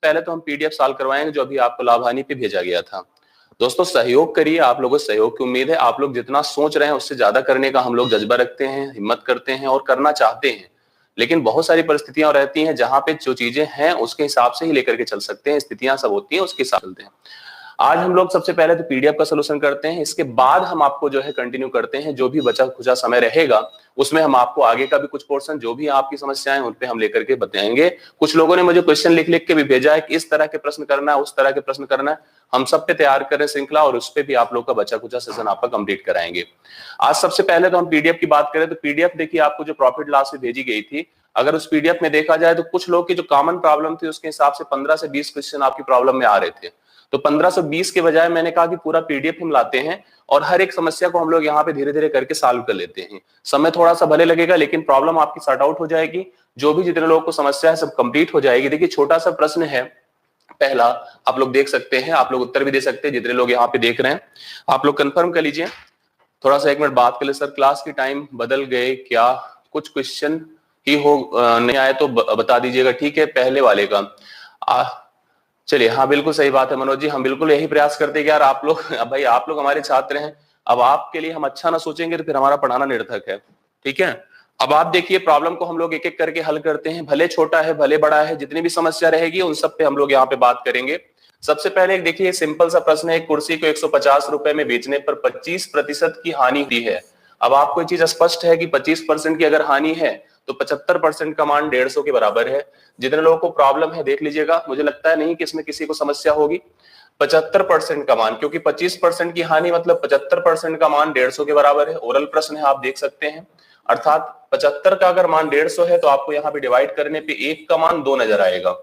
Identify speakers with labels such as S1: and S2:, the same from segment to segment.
S1: पहले तो हम पीडीएफ सॉल्व करवाएंगे जो अभी आपको लाभ हानि पे भेजा गया था। दोस्तों सहयोग करिए, आप लोगों से सहयोग की उम्मीद है। आप लोग जितना सोच रहे हैं उससे ज्यादा करने का हम लोग जज्बा रखते हैं, हिम्मत करते हैं और करना चाहते हैं, लेकिन बहुत सारी परिस्थितियां रहती हैं जहां पे जो चीजें हैं उसके हिसाब से ही लेकर के चल सकते हैं, स्थितियां सब होती हैं उसके हिसाब से चलते हैं। आज हम लोग सबसे पहले तो पीडीएफ का सोल्यूशन करते हैं, इसके बाद हम आपको जो है कंटिन्यू करते हैं, जो भी बचा खुचा समय रहेगा उसमें हम आपको आगे का भी कुछ पोर्शन जो भी आपकी समस्याएं उन पे हम लेकर के बताएंगे। कुछ लोगों ने मुझे क्वेश्चन लिख लिख के भी भेजा है कि इस तरह के प्रश्न करना है, उस तरह के प्रश्न करना है, हम सब पे तैयार करें श्रृंखला और उस पे भी आप लोग का बचा खुचा सेशन आपका कंप्लीट कराएंगे। आज सबसे पहले तो हम पीडीएफ की बात करें तो पीडीएफ देखिए आपको जो प्रॉफिट लॉस से भेजी गई थी, अगर उस पीडीएफ में देखा जाए तो कुछ लोग की जो कॉमन प्रॉब्लम थी उसके हिसाब से 15 से 20 क्वेश्चन आपकी प्रॉब्लम में आ रहे थे, तो 1520 के बजाय मैंने कहा कि पूरा पीडीएफ हम लाते हैं और हर एक समस्या को हम लोग यहाँ पे धीरे धीरे करके सॉल्व कर लेते हैं। समय थोड़ा सा भले लगेगा लेकिन प्रॉब्लम आपकी सॉर्ट आउट हो जाएगी, जो भी जितने लोगों को समस्या है सब कंप्लीट हो जाएगी। देखिए छोटा सा प्रश्न है पहला, आप लोग देख सकते हैं, आप लोग उत्तर भी दे सकते हैं, जितने लोग यहाँ पे देख रहे हैं आप लोग कंफर्म कर लीजिए। थोड़ा सा 1 मिनट बात कर ले। सर क्लास की टाइम बदल गए क्या, कुछ क्वेश्चन ही हो नहीं आए तो बता दीजिएगा। ठीक है, पहले वाले का चलिए, हाँ बिल्कुल सही बात है मनोज जी, हम बिल्कुल यही प्रयास करते हैं कि यार आप लोग, भाई आप लोग हमारे छात्र हैं, अब आपके लिए हम अच्छा ना सोचेंगे तो फिर हमारा पढ़ाना निरर्थक है। ठीक है, अब आप देखिए प्रॉब्लम को हम लोग एक एक करके हल करते हैं, भले छोटा है भले बड़ा है, जितनी भी समस्या रहेगी उन सब पे हम लोग यहाँ पे बात करेंगे। सबसे पहले एक देखिए सिंपल सा प्रश्न है, एक कुर्सी को 150 रुपए में बेचने पर 25% की हानि हुई है। अब आपको ये चीज स्पष्ट है कि 25% की अगर हानि है तो 75% का मान 150 के बराबर है। जितने लोगों को प्रॉब्लम है देख लीजिएगा, मुझे लगता है नहीं कि इसमें किसी को समस्या होगी। 75% का मान, क्योंकि 25% की हानि मतलब 75% का मान 150 के बराबर है। ओरल प्रश्न है, आप देख सकते हैं, अर्थात 75 का अगर मान 150 है तो आपको यहाँ पे डिवाइड करने पे 1 का मान 2 नजर आएगा।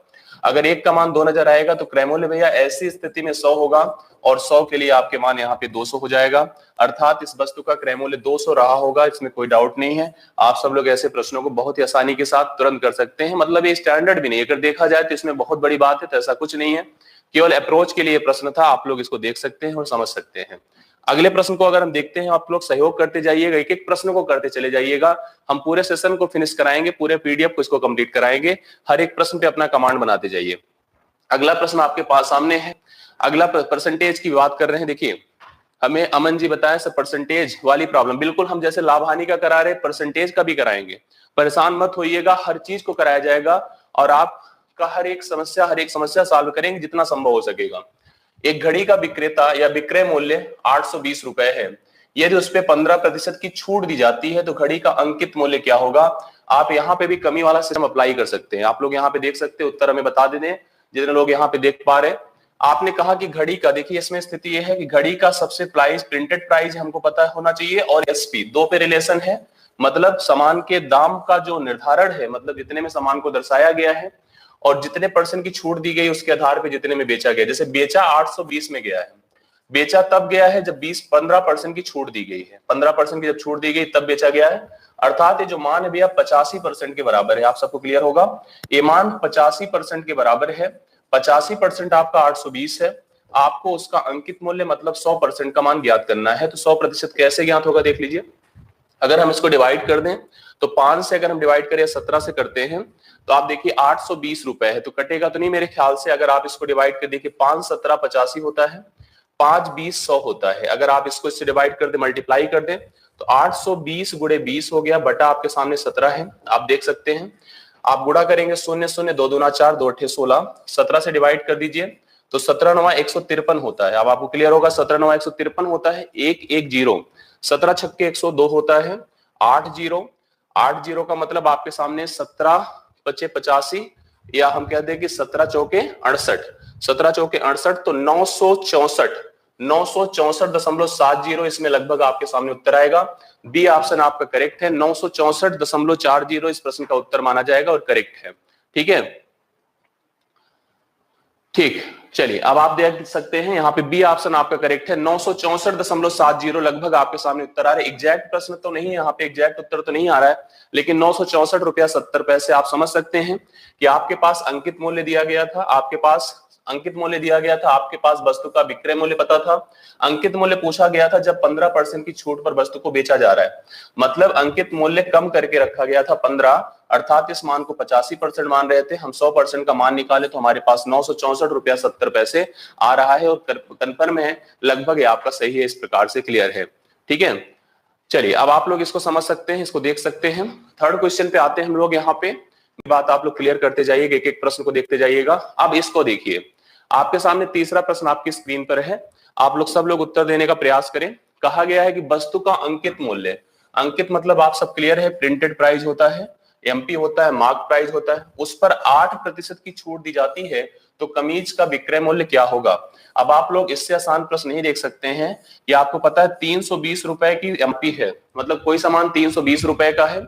S1: अगर 1 का मान 2 नजर आएगा तो क्रयमूल्य भैया ऐसी स्थिति में 100 होगा और 100 के लिए आपके मान यहाँ पे 200 हो जाएगा, अर्थात इस वस्तु का क्रयमूल्य 200 रहा होगा, इसमें कोई डाउट नहीं है। आप सब लोग ऐसे प्रश्नों को बहुत ही आसानी के साथ तुरंत कर सकते हैं, मतलब ये स्टैंडर्ड भी नहीं, अगर देखा जाए तो इसमें बहुत बड़ी बात है तो ऐसा कुछ नहीं है, केवल अप्रोच के लिए प्रश्न था, आप लोग इसको देख सकते हैं और समझ सकते हैं। अगले प्रश्न को अगर हम देखते हैं, आप लोग सहयोग करते जाइएगा, एक एक प्रश्न को करते चले जाइएगा, हम पूरे सेशन को फिनिश कराएंगे, पूरे पीडीएफ को इसको कंप्लीट कराएंगे, हर एक प्रश्न पे अपना कमांड बनाते जाइए। अगला प्रश्न आपके पास सामने है, अगला परसेंटेज की बात कर रहे हैं। देखिए हमें अमन जी बताया सर परसेंटेज वाली प्रॉब्लम, बिल्कुल हम जैसे लाभ हानि का करा रहे परसेंटेज का भी कराएंगे, परेशान मत होइएगा, हर चीज को कराया जाएगा और आपका हर एक समस्या सॉल्व करेंगे जितना संभव हो सकेगा। एक घड़ी का विक्रेता या विक्रय मूल्य 820 रुपए है, यदि उस पर 15% की छूट दी जाती है तो घड़ी का अंकित मूल्य क्या होगा। आप यहाँ पे भी कमी वाला सिस्टम अप्लाई कर सकते हैं, आप लोग यहाँ पे देख सकते हैं, उत्तर हमें बता दें जितने लोग यहाँ पे देख पा रहे हैं। आपने कहा कि घड़ी का, देखिए इसमें स्थिति यह है कि घड़ी का सबसे प्राइस प्रिंटेड प्राइस हमको पता होना चाहिए और एसपी दो पे रिलेशन है, मतलब सामान के दाम का जो निर्धारण है, मतलब जितने में सामान को दर्शाया गया है और जितने % की छूट दी गई उसके आधार पे जितने में बेचा गया। जैसे बेचा 820 में गया है, बेचा तब गया है जब 15% की छूट दी गई है, 15% की जब छूट दी गई तब बेचा गया है, अर्थात ये जो मान है भैया 85% के बराबर है। आप सबको क्लियर होगा, ये मान 85% के बराबर है। 85% आपका 820 है, आपको उसका अंकित मूल्य मतलब 100% का मान ज्ञात करना है। तो 100% कैसे ज्ञात होगा देख लीजिए, अगर हम इसको डिवाइड कर दें तो 5 से अगर हम डिवाइड करें 17 से करते हैं तो आप देखिए 820 रुपए है, तो कटेगा तो नहीं मेरे ख्याल से। अगर आप इसको डिवाइड कर देखिए 5 17 85 होता है, 5 20 100 होता है। अगर आप इसको इससे डिवाइड कर दे, मल्टीप्लाई कर दें तो 820 गुणे 20 हो गया, बटा आपके सामने 17 है, आप देख सकते हैं। आप गुणा करेंगे 0 0 2 दूना 4 2 8 16, 17 से डिवाइड कर दीजिए तो 17 9 153 होता है। अब आपको क्लियर होगा 17 9 153 होता है, 1 1 0, 17 छक्के 102 होता है, 8 0 8 0 का मतलब आपके सामने 17 पचे 85 या हम कहते हैं कि 17 चौके 68, 17 चौके 68 तो 964.70 इसमें लगभग आपके सामने उत्तर आएगा। बी ऑप्शन आपका करेक्ट है, 964.40 इस प्रश्न का उत्तर माना जाएगा और करेक्ट है। ठीक है, ठीक, चलिए अब आप देख सकते हैं यहाँ पे बी ऑप्शन आपका करेक्ट है, 964.70 लगभग आपके सामने उत्तर आ रहा है। एग्जैक्ट प्रश्न तो नहीं, यहाँ पे एग्जैक्ट उत्तर तो नहीं आ रहा है, लेकिन 964 रुपया 70 पैसे आप समझ सकते हैं कि आपके पास अंकित मूल्य दिया गया था, आपके पास अंकित मूल्य दिया गया था, आपके पास वस्तु का विक्रय मूल्य पता था। अंकित मूल्य पूछा गया था जब 15% की छूट पर वस्तु को बेचा जा रहा है, मतलब अंकित मूल्य कम करके रखा गया था 15 अर्थात इस मान को 85% मान रहे थे, हम 100% का मान निकाले तो हमारे पास 964.70 आ रहा है और कंफर्म है, लगभग ये आपका सही है। इस प्रकार से क्लियर है, ठीक है। चलिए अब आप लोग इसको समझ सकते हैं, इसको देख सकते हैं। थर्ड क्वेश्चन पे आते हैं हम लोग। यहाँ पे बात आप लोग क्लियर करते जाइएगा, एक एक प्रश्न को देखते जाइएगा। अब इसको देखिए, आपके सामने तीसरा प्रश्न आपकी स्क्रीन पर है, आप लोग सब लोग उत्तर देने का प्रयास करें। कहा गया है कि वस्तु का अंकित मूल्य, अंकित मतलब आप सब क्लियर है, प्रिंटेड प्राइस होता है, एमपी होता है, मार्क प्राइस होता है, उस पर 8% की छूट दी जाती है, तो कमीज का विक्रय मूल्य क्या होगा। अब आप लोग इससे आसान प्रश्न नहीं देख सकते हैं कि आपको पता है 320 रुपए की एमपी है, मतलब कोई सामान 320 रुपए का है,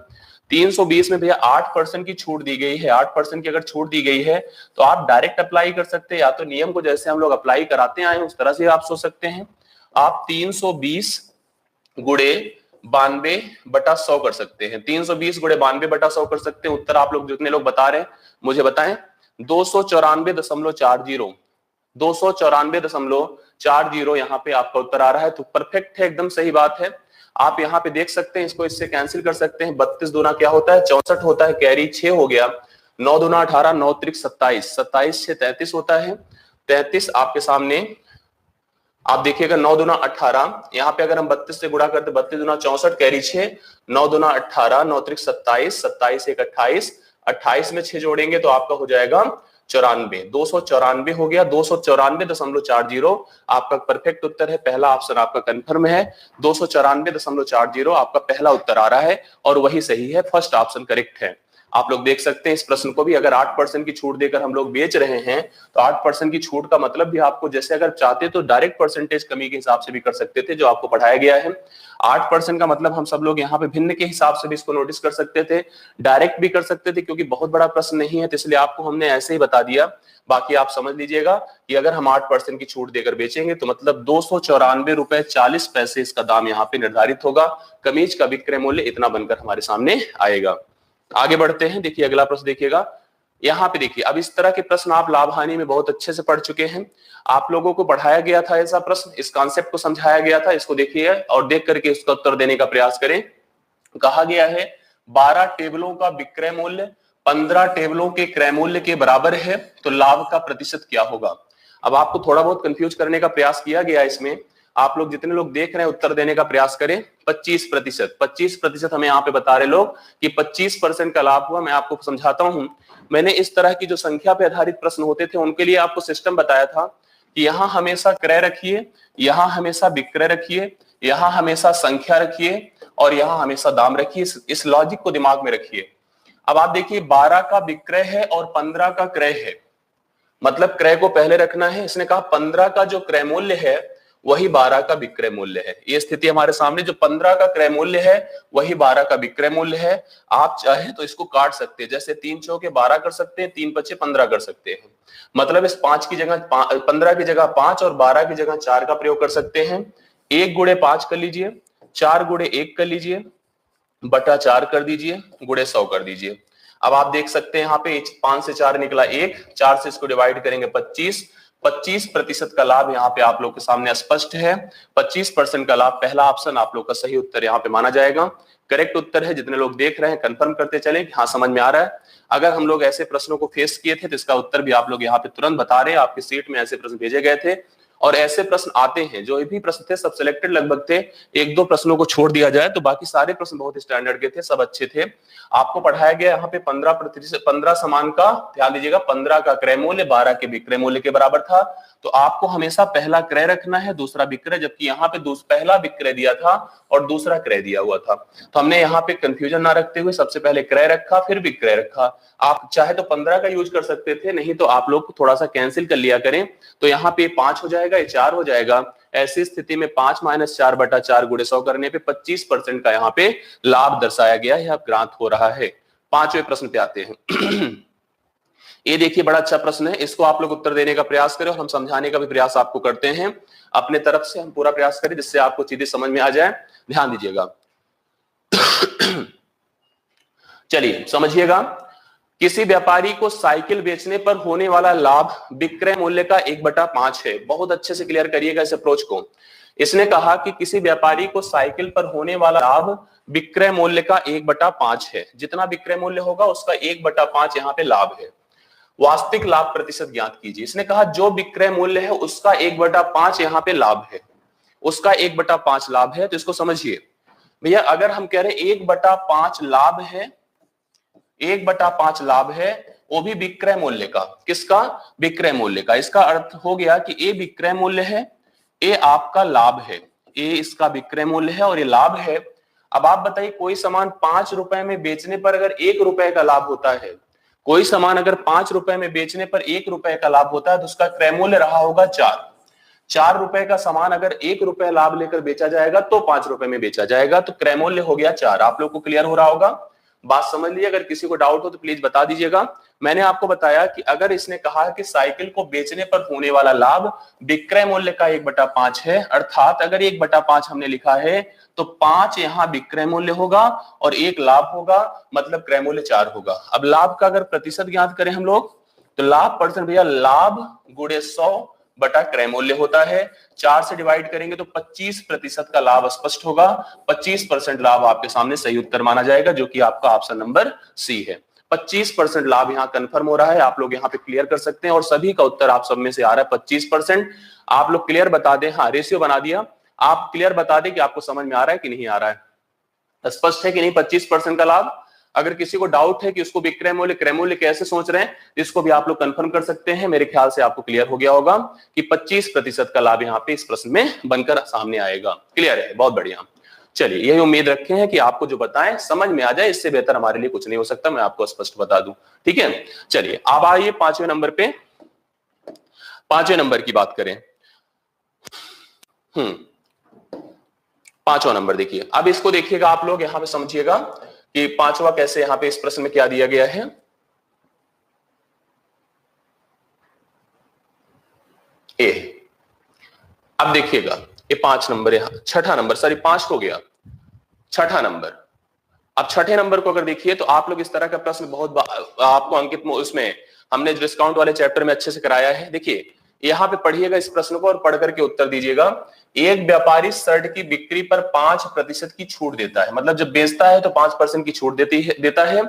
S1: 320 में भैया 8% की छूट दी गई है। 8% की अगर छूट दी गई है तो आप डायरेक्ट अप्लाई कर सकते हैं, या तो नियम को जैसे हम लोग अप्लाई कराते आए उस तरह से आप सोच सकते हैं। आप 320 गुणे 92/100 कर सकते हैं, 320 गुणे 92/100 कर सकते हैं। उत्तर आप लोग जितने लोग बता रहे हैं मुझे बताएं, 294.40, 294.40 यहाँ पे आपका उत्तर आ रहा है। तो परफेक्ट है, एकदम सही बात है। आप यहाँ पे देख सकते हैं, इसको इससे कैंसिल कर सकते हैं। 32 दूना क्या होता है, 64 होता है, कैरी 6 हो गया, 9 दूना 18, 9 त्रिक 27, 27 से 33 होता है, 33 आपके सामने आप देखिएगा, 9 दूना 18, यहाँ पे अगर हम 32 से गुणा करते 32 दूना 64, कैरी 6, 9 दूना 18, 9 त्रिक 27, 27 एक 28, 28 में 6 जोड़ेंगे तो आपका हो जाएगा 94, 294 हो गया, 294.40 आपका परफेक्ट उत्तर है। पहला ऑप्शन आपका कंफर्म है, 294.40 आपका पहला उत्तर आ रहा है और वही सही है, फर्स्ट ऑप्शन करेक्ट है। आप लोग देख सकते हैं इस प्रश्न को भी, अगर 8% की छूट देकर हम लोग बेच रहे हैं तो 8% की छूट का मतलब भी आपको, जैसे अगर चाहते तो डायरेक्ट परसेंटेज कमी के हिसाब से भी कर सकते थे जो आपको पढ़ाया गया है। 8% का मतलब हम सब लोग यहाँ पे भिन्न के हिसाब से भी इसको नोटिस कर सकते थे, डायरेक्ट भी कर सकते थे, क्योंकि बहुत बड़ा प्रश्न नहीं है तो इसलिए आपको हमने ऐसे ही बता दिया। बाकी आप समझ लीजिएगा कि अगर हम 8% की छूट देकर बेचेंगे तो मतलब 294.40 इसका दाम यहाँ पे निर्धारित होगा। कमीज का विक्रय मूल्य इतना बनकर हमारे सामने आएगा। आगे बढ़ते हैं, देखिए अगला प्रश्न देखिएगा। यहाँ पे देखिए, अब इस तरह के प्रश्न आप लाभ हानि में बहुत अच्छे से पढ़ चुके हैं, आप लोगों को पढ़ाया गया था ऐसा प्रश्न, इस कॉन्सेप्ट को समझाया गया था। इसको देखिए और देख करके इसका उत्तर देने का प्रयास करें। कहा गया है 12 टेबलों का विक्रय मूल्य 15 टेबलों के क्रय मूल्य के बराबर है, तो लाभ का प्रतिशत क्या होगा। अब आपको थोड़ा बहुत कंफ्यूज करने का प्रयास किया गया इसमें। आप लोग जितने लोग देख रहे हैं उत्तर देने का प्रयास करें। 25%, 25% हमें यहाँ पे बता रहे लोग कि 25% का लाभ हुआ। मैं आपको समझाता हूं, मैंने इस तरह की जो संख्या पे आधारित प्रश्न होते थे उनके लिए आपको सिस्टम बताया था कि यहाँ हमेशा क्रय रखिए, यहाँ हमेशा विक्रय रखिए, यहाँ हमेशा संख्या रखिए और यहाँ हमेशा दाम रखिए। इस लॉजिक को दिमाग में रखिए। अब आप देखिए 12 का विक्रय है और 15 का क्रय है, मतलब क्रय को पहले रखना है। इसने कहा 15 का जो क्रय मूल्य है वही 12 का विक्रय मूल्य है। ये स्थिति हमारे सामने, जो 15 का क्रय मूल्य है वही 12 का विक्रय मूल्य है। आप चाहे तो इसको काट सकते हैं, जैसे 3 चौके 12 कर सकते हैं, 3 पचे 15 कर सकते हैं। मतलब इस 5 की जगह 15 की जगह 5 और 12 की जगह 4 का प्रयोग कर सकते हैं। 1 गुणे 5 कर लीजिए, 4 गुणे 1 कर लीजिए, बटा 4 कर दीजिए, गुणे 100 कर दीजिए। अब आप देख सकते हैं यहाँ पे 5 से 4 निकला 1, 4 से इसको डिवाइड करेंगे 25, 25% का लाभ यहाँ पे आप लोग के सामने स्पष्ट है। 25% का लाभ, पहला ऑप्शन आप लोग का सही उत्तर यहाँ पे माना जाएगा, करेक्ट उत्तर है। जितने लोग देख रहे हैं कंफर्म करते चले कि हाँ समझ में आ रहा है। अगर हम लोग ऐसे प्रश्नों को फेस किए थे तो इसका उत्तर भी आप लोग यहाँ पे तुरंत बता रहे हैं। आपके सीट में ऐसे प्रश्न भेजे गए थे और ऐसे प्रश्न आते हैं, जो भी प्रश्न थे सब सिलेक्टेड लगभग थे, 1-2 प्रश्नों को छोड़ दिया जाए तो बाकी सारे प्रश्न बहुत स्टैंडर्ड के थे, सब अच्छे थे। आपको पढ़ाया गया यहाँ पे 15%, 15 सामान का, ध्यान दीजिएगा, 15 का क्रय मूल्य 12 के विक्रय मूल्य के बराबर था। तो आपको हमेशा पहला क्रय रखना है, दूसरा विक्रय, जबकि यहाँ पे पहला विक्रय दिया था और दूसरा क्रय दिया हुआ था। तो हमने यहाँ पे कंफ्यूजन ना रखते हुए सबसे पहले क्रय रखा फिर विक्रय रखा। आप चाहे तो 15 का यूज कर सकते थे, नहीं तो आप लोग थोड़ा सा कैंसिल कर लिया करें, तो यहाँ पे 5 हो जाएगा, ये 4 हो जाएगा। ऐसी स्थिति में 5 - 4/4 गुणे 100 करने पे 25% का यहाँ पे लाभ दर्शाया गया है, अब ग्रांट हो रहा है। 5वें प्रश्न पे आते हैं। ये देखिए बड़ा अच्छा प्रश्न है, इसको आप लोग उत्तर देने का प्रयास करें और हम समझाने का भी प्रयास आपको करते हैं। अपने तरफ से हम पूरा प्रयास करें जिससे आपको चीजें समझ में आ जाए। ध्यान दीजिएगा। चलिए समझिएगा, किसी व्यापारी को साइकिल बेचने पर होने वाला लाभ विक्रय मूल्य का 1/5 है। बहुत अच्छे से क्लियर करिएगा इस अप्रोच को। इसने कहा कि किसी व्यापारी को साइकिल पर होने वाला लाभ विक्रय मूल्य का 1/5 है। जितना विक्रय मूल्य होगा उसका 1/5 यहाँ पे लाभ है। वास्तविक लाभ प्रतिशत ज्ञात कीजिए। इसने कहा जो विक्रय मूल्य है उसका 1/5 यहाँ पे लाभ है, उसका 1/5 लाभ है। तो इसको समझिए भैया, अगर हम कह रहे 1/5 लाभ है, 1/5 लाभ है, वो भी विक्रय मूल्य का। किसका? विक्रय मूल्य का। इसका अर्थ हो गया कि ए विक्रय मूल्य है, ए आपका लाभ है, ए इसका विक्रय मूल्य है और ये लाभ है। अब आप बताइए, कोई सामान 5 रुपए में बेचने पर अगर 1 रुपए का लाभ होता है, कोई सामान अगर 5 रुपए में बेचने पर 1 रुपए का लाभ होता है तो उसका क्रय मूल्य रहा होगा 4 रुपए का सामान अगर 1 रुपए लाभ लेकर बेचा जाएगा तो 5 रुपए में बेचा जाएगा, तो क्रय मूल्य हो गया 4। आप लोग को क्लियर हो रहा होगा? बात समझ लीजिए। अगर किसी को डाउट हो तो प्लीज बता दीजिएगा। मैंने आपको बताया कि अगर इसने कहा कि साइकिल को बेचने पर होने वाला लाभ विक्रय मूल्य का 1/5 है, अर्थात अगर 1/5 हमने लिखा है तो 5 यहाँ विक्रय मूल्य होगा और 1 लाभ होगा, मतलब क्रय मूल्य 4 होगा। अब लाभ का अगर प्रतिशत ज्ञात करें हम लोग तो लाभ परसेंट भैया लाभ गुणे 100 बटा क्रय मूल्य होता है। 4 से डिवाइड करेंगे तो 25% का लाभ स्पष्ट होगा। 25% लाभ आपके सामने सही उत्तर माना जाएगा, जो कि आपका ऑप्शन नंबर सी है। 25% लाभ यहाँ कंफर्म हो रहा है। आप लोग यहाँ पे क्लियर कर सकते हैं और सभी का उत्तर आप सब में से आ रहा है 25%। आप लोग क्लियर बता दें। हाँ, रेशियो बना दिया। आप क्लियर बता दें कि आपको समझ में आ रहा है कि नहीं आ रहा है, स्पष्ट है कि नहीं 25% का लाभ। अगर किसी को डाउट है कि उसको विक्रय मूल्य क्रय मूल्य कैसे सोच रहे हैं, इसको भी आप लोग कंफर्म कर सकते हैं। मेरे ख्याल से आपको क्लियर हो गया होगा कि 25% का लाभ यहाँ पे इस प्रश्न में बनकर सामने आएगा। क्लियर है? बहुत बढ़िया। चलिए, यही उम्मीद रखे हैं कि आपको जो बताएं समझ में आ जाए। इससे बेहतर हमारे लिए कुछ नहीं हो सकता, मैं आपको स्पष्ट बता दूं। ठीक है, चलिए अब आइए 5वें नंबर पे। 5वें नंबर की बात करें। 5वां नंबर देखिए। अब इसको देखिएगा आप लोग, यहां पे समझिएगा कि 5वां कैसे यहां पे इस प्रश्न में क्या दिया गया है। ए, अब देखिएगा ये 5 नंबर, यहां 6ठा नंबर, सॉरी 5 हो गया, 6ठा नंबर। अब 6ठे नंबर को अगर देखिए तो आप लोग इस तरह का प्रश्न बहुत आपको अंकित उसमें हमने डिस्काउंट वाले चैप्टर में अच्छे से कराया है। देखिए यहां पे पढ़िएगा इस प्रश्न को और पढ़ करके उत्तर दीजिएगा। एक व्यापारी शर्ट की बिक्री पर 5% की छूट देता है, मतलब जब बेचता है तो 5% की छूट देता है,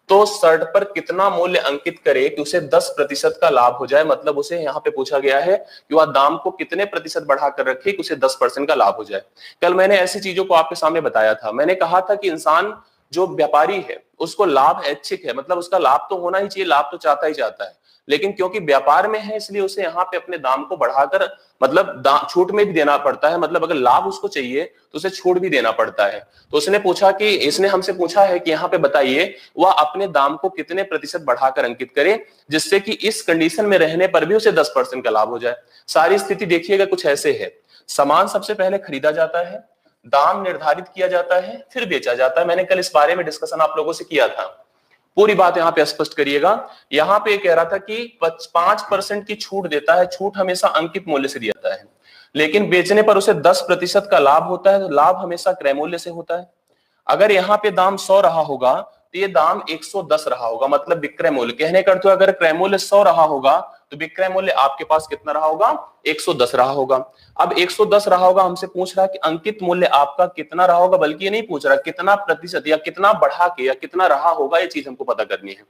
S1: तो शर्ट पर कितना मूल्य अंकित करे कि उसे 10% का लाभ हो जाए। मतलब उसे यहाँ पे पूछा गया है कि वह दाम को कितने प्रतिशत बढ़ाकर रखे कि उसे 10% का लाभ हो जाए। कल मैंने ऐसी चीजों को आपके सामने बताया था। मैंने कहा था कि इंसान जो व्यापारी है उसको लाभ ऐच्छिक है, मतलब उसका लाभ तो होना ही चाहिए, लाभ तो चाहता ही चाहता है, लेकिन क्योंकि व्यापार में है इसलिए उसे यहाँ पे अपने दाम को बढ़ाकर मतलब छूट में भी देना पड़ता है। मतलब अगर लाभ उसको चाहिए तो उसे छूट भी देना पड़ता है। तो इसने हमसे पूछा है कि यहाँ पे बताइए वह अपने दाम को कितने प्रतिशत बढ़ाकर अंकित करे जिससे कि इस कंडीशन में रहने पर भी उसे 10% का लाभ हो जाए। सारी स्थिति देखिएगा कुछ ऐसे है। सामान सबसे पहले खरीदा जाता है, दाम निर्धारित किया जाता है, फिर बेचा जाता है। मैंने कल इस बारे में डिस्कशन आप लोगों से किया था। पूरी बात यहाँ पे स्पष्ट करिएगा। यहाँ पे कह रहा था कि 5% की छूट देता है। छूट हमेशा अंकित मूल्य से दिया जाता है, लेकिन बेचने पर उसे 10% का लाभ होता है, तो लाभ हमेशा क्रय मूल्य से होता है। अगर यहाँ पे दाम 100 रहा होगा तो ये दाम 110 रहा होगा, मतलब विक्रय मूल्य। कहने का अर्थ अगर क्रय मूल्य 100 रहा होगा तो विक्रय मूल्य आपके पास कितना रहा होगा? 110 रहा होगा। अब 110 रहा होगा, हमसे पूछ रहा है कि अंकित मूल्य आपका कितना रहा होगा, बल्कि ये नहीं पूछ रहा कितना प्रतिशत या कितना बढ़ा के या कितना रहा होगा, ये चीज हमको पता करनी है।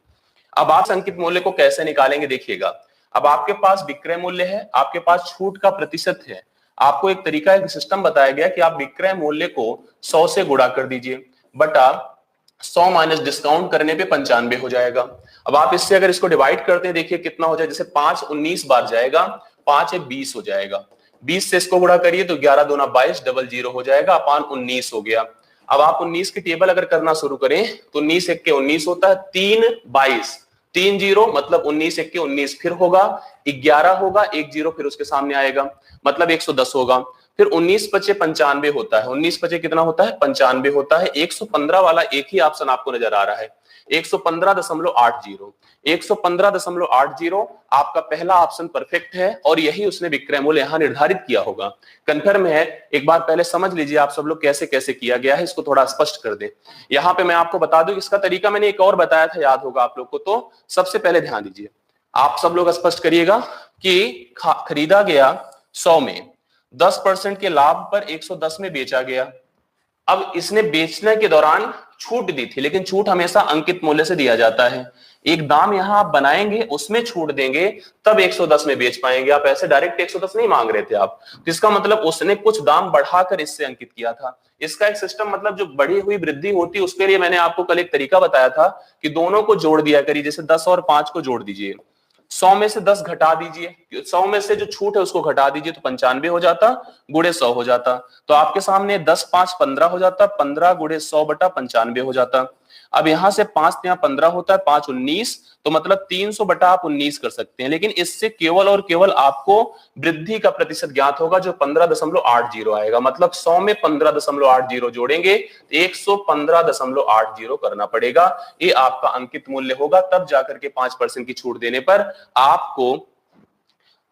S1: अब आप अंकित मूल्य को कैसे निकालेंगे देखिएगा। अब आपके पास विक्रय मूल्य है, आपके पास छूट का प्रतिशत है। आपको एक तरीका, एक सिस्टम बताया गया कि आप विक्रय मूल्य को 100 से गुणा कर दीजिए, बटा 100 माइनस डिस्काउंट करने पे 95 हो जाएगा। अब आप इससे अगर इसको डिवाइड करते हैं, देखिए कितना हो जाए। जैसे 5 19 बार जाएगा, 5 20 हो जाएगा। 20 से इसको गुणा करिए तो 11 दूना 22, डबल 0 हो जाएगा, अपान 19 हो गया। अब आप 19 की टेबल अगर करना शुरू करें तो 19 एक के 19 होता है, 3 22, 3 0 मतलब 19 एक के 19, फिर होगा 11 होगा, 1 0 फिर उसके सामने आएगा, मतलब 110 होगा। फिर 19 पचे 95 होता है। 19 पचे कितना होता है? 95 होता है। 115 वाला एक ही ऑप्शन आपको नजर आ रहा है। 115.80। 115.80 आपका पहला ऑप्शन परफेक्ट है और यही उसने विक्रय मूल्य यहां निर्धारित किया होगा। कंफर्म है? एक बार पहले समझ लीजिए आप सब लोग कैसे कैसे किया गया है, इसको थोड़ा स्पष्ट कर दें। यहां पे मैं आपको बता दूं, इसका तरीका मैंने एक और बताया था, याद होगा आप लोग को। तो सबसे पहले ध्यान दीजिए, आप सब लोग स्पष्ट करिएगा कि खरीदा गया 100 में, 10% के लाभ पर 110 में बेचा गया। अब इसने बेचने के दौरान छूट दी थी, लेकिन छूट हमेशा अंकित मूल्य से दिया जाता है। एक दाम यहां आप बनाएंगे, उसमें छूट देंगे, तब 110 में बेच पाएंगे आप। ऐसे डायरेक्ट 110 नहीं मांग रहे थे आप। तो इसका मतलब उसने कुछ दाम बढ़ाकर इससे अंकित किया था। इसका एक सिस्टम, मतलब जो बढ़ी हुई वृद्धि होती है उसके लिए मैंने आपको कल एक तरीका बताया था कि दोनों को जोड़ दिया करिए। जैसे 10 और 5 को जोड़ दीजिए, 100 में से 10 घटा दीजिए, 100 में से जो छूट है उसको घटा दीजिए, तो 95 हो जाता, गुणे 100 हो जाता। तो आपके सामने 10 5 15 हो जाता, 15 गुणे 100 बटा 95 हो जाता। अब यहां से 5 यहाँ 15 होता है, 5 19, तो मतलब 300 बटा आप 19 कर सकते हैं। लेकिन इससे केवल और केवल आपको वृद्धि का प्रतिशत ज्ञात होगा, जो 15.80 आएगा। मतलब 100 में 15.80 जोड़ेंगे, 115.80 करना पड़ेगा। ये आपका अंकित मूल्य होगा। तब जाकर के 5% की छूट देने पर आपको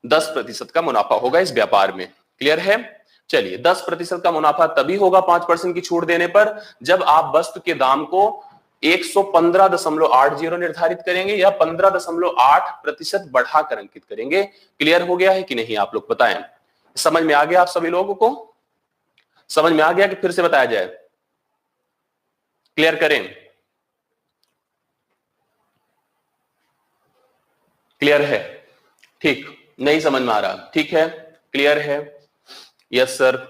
S1: 10% का मुनाफा होगा इस व्यापार में। क्लियर है? चलिए, 10% का मुनाफा तभी होगा 5% की छूट देने पर, जब आप वस्तु के दाम को 115.80 निर्धारित करेंगे या 15.8% बढ़ाकर अंकित करेंगे। क्लियर हो गया है कि नहीं? आप लोग बताएं, समझ में आ गया? आप सभी लोगों को समझ में आ गया कि फिर से बताया जाए? क्लियर करें। क्लियर है? ठीक, नहीं समझ में आ रहा? ठीक है, क्लियर है? यस सर,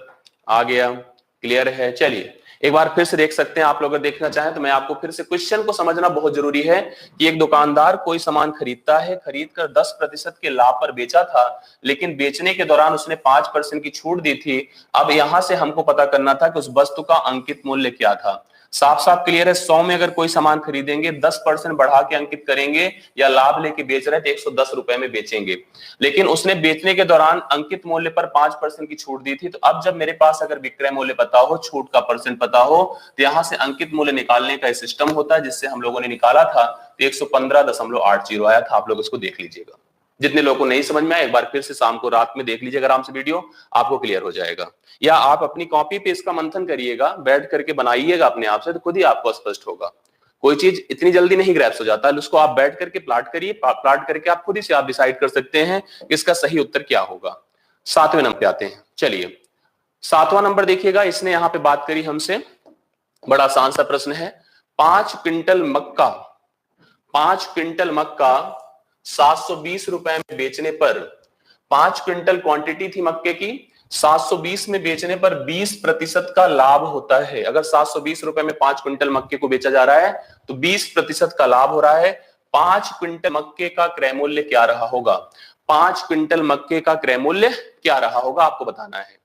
S1: आ गया। क्लियर है? चलिए एक बार फिर से देख सकते हैं आप लोग। अगर देखना चाहें तो मैं आपको फिर से क्वेश्चन को समझना बहुत जरूरी है कि एक दुकानदार कोई सामान खरीदता है, खरीद कर 10% के लाभ पर बेचा था, लेकिन बेचने के दौरान उसने 5% की छूट दी थी। अब यहां से हमको पता करना था कि उस वस्तु का अंकित मूल्य क्या था। साफ साफ क्लियर है? 100 में अगर कोई सामान खरीदेंगे, 10% बढ़ा के अंकित करेंगे या लाभ लेके बेच रहे थे 110 रुपए में बेचेंगे, लेकिन उसने बेचने के दौरान अंकित मूल्य पर 5% की छूट दी थी। तो अब जब मेरे पास अगर विक्रय मूल्य पता हो, छूट का परसेंट पता हो, तो यहां से अंकित मूल्य निकालने का सिस्टम होता है, जिससे हम लोगों ने निकाला था। तो 115.80 आया था। आप लोग इसको देख लीजिएगा। जितने लोगों को नहीं समझ में आया, एक बार फिर से शाम को रात में देख लीजिएगा आराम से वीडियो, आपको क्लियर हो जाएगा। या आप अपनी कॉपी पे इसका मंथन करिएगा, बैठ करके बनाइएगा अपने आप से, तो खुद ही आपको स्पष्ट होगा। कोई चीज इतनी जल्दी नहीं ग्रैप्स हो जाता है, उसको आप बैठ करके प्लाट करिए। प्लाट करके आप खुद ही से आप डिसाइड कर सकते हैं इसका सही उत्तर क्या होगा। 7वें नंबर पे आते हैं। चलिए 7वां नंबर देखिएगा। इसने यहां पे बात करी हमसे, बड़ा आसान सा प्रश्न है। 5 क्विंटल मक्का 720 रुपए में बेचने पर, 5 क्विंटल क्वांटिटी थी मक्के की, 720 में बेचने पर 20% का लाभ होता है। अगर 720 रुपए में 5 क्विंटल मक्के को बेचा जा रहा है तो 20% का लाभ हो रहा है। 5 क्विंटल मक्के का क्रय मूल्य क्या रहा होगा? 5 क्विंटल मक्के का क्रय मूल्य क्या रहा होगा, आपको बताना है।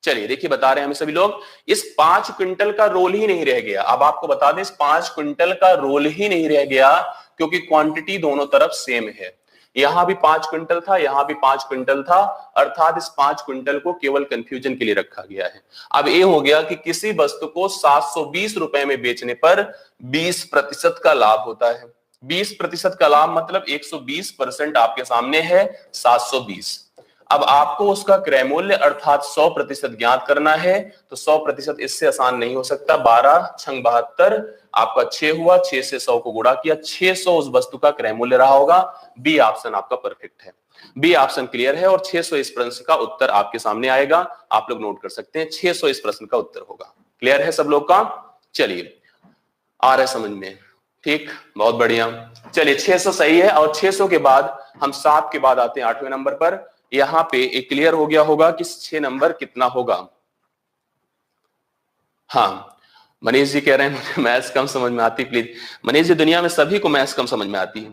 S1: चलिए देखिए, बता रहे हैं हमें सभी लोग, इस 5 क्विंटल का रोल ही नहीं रह गया। अब आपको बता दें, इस 5 क्विंटल का रोल ही नहीं रह गया, क्योंकि क्वांटिटी दोनों तरफ सेम है। यहां भी 5 क्विंटल था, यहां भी 5 क्विंटल था, अर्थात इस 5 क्विंटल को केवल कंफ्यूजन के लिए रखा गया है। अब ये हो गया कि किसी वस्तु को 720 रुपए में बेचने पर 20% का लाभ होता है। 20% का लाभ मतलब 120% आपके सामने है 720। अब आपको उसका क्रय मूल्य अर्थात 100% ज्ञात करना है। तो 100% इससे आसान नहीं हो सकता। 12 छंग 72 आपका 6 हुआ, 6 से 100 को गुणा किया, 600 उस वस्तु का क्रय मूल्य रहा होगा। बी ऑप्शन आपका परफेक्ट है, बी ऑप्शन क्लियर है। और 600 इस प्रश्न का उत्तर आपके सामने आएगा, आप लोग नोट कर सकते हैं। 600 इस प्रश्न का उत्तर होगा। क्लियर है सब लोग का? चलिए, आ रहा है समझ में? ठीक, बहुत बढ़िया। चलिए 600 सही है। और 600 के बाद हम 7 के बाद आते हैं 8वें नंबर पर। यहां पे एक क्लियर हो गया होगा कि 6 नंबर कितना होगा। हाँ, मनीष जी कह रहे हैं मुझे मैथ्स कम समझ में आती। प्लीज मनीष जी, दुनिया में सभी को मैथ्स कम समझ में आती है,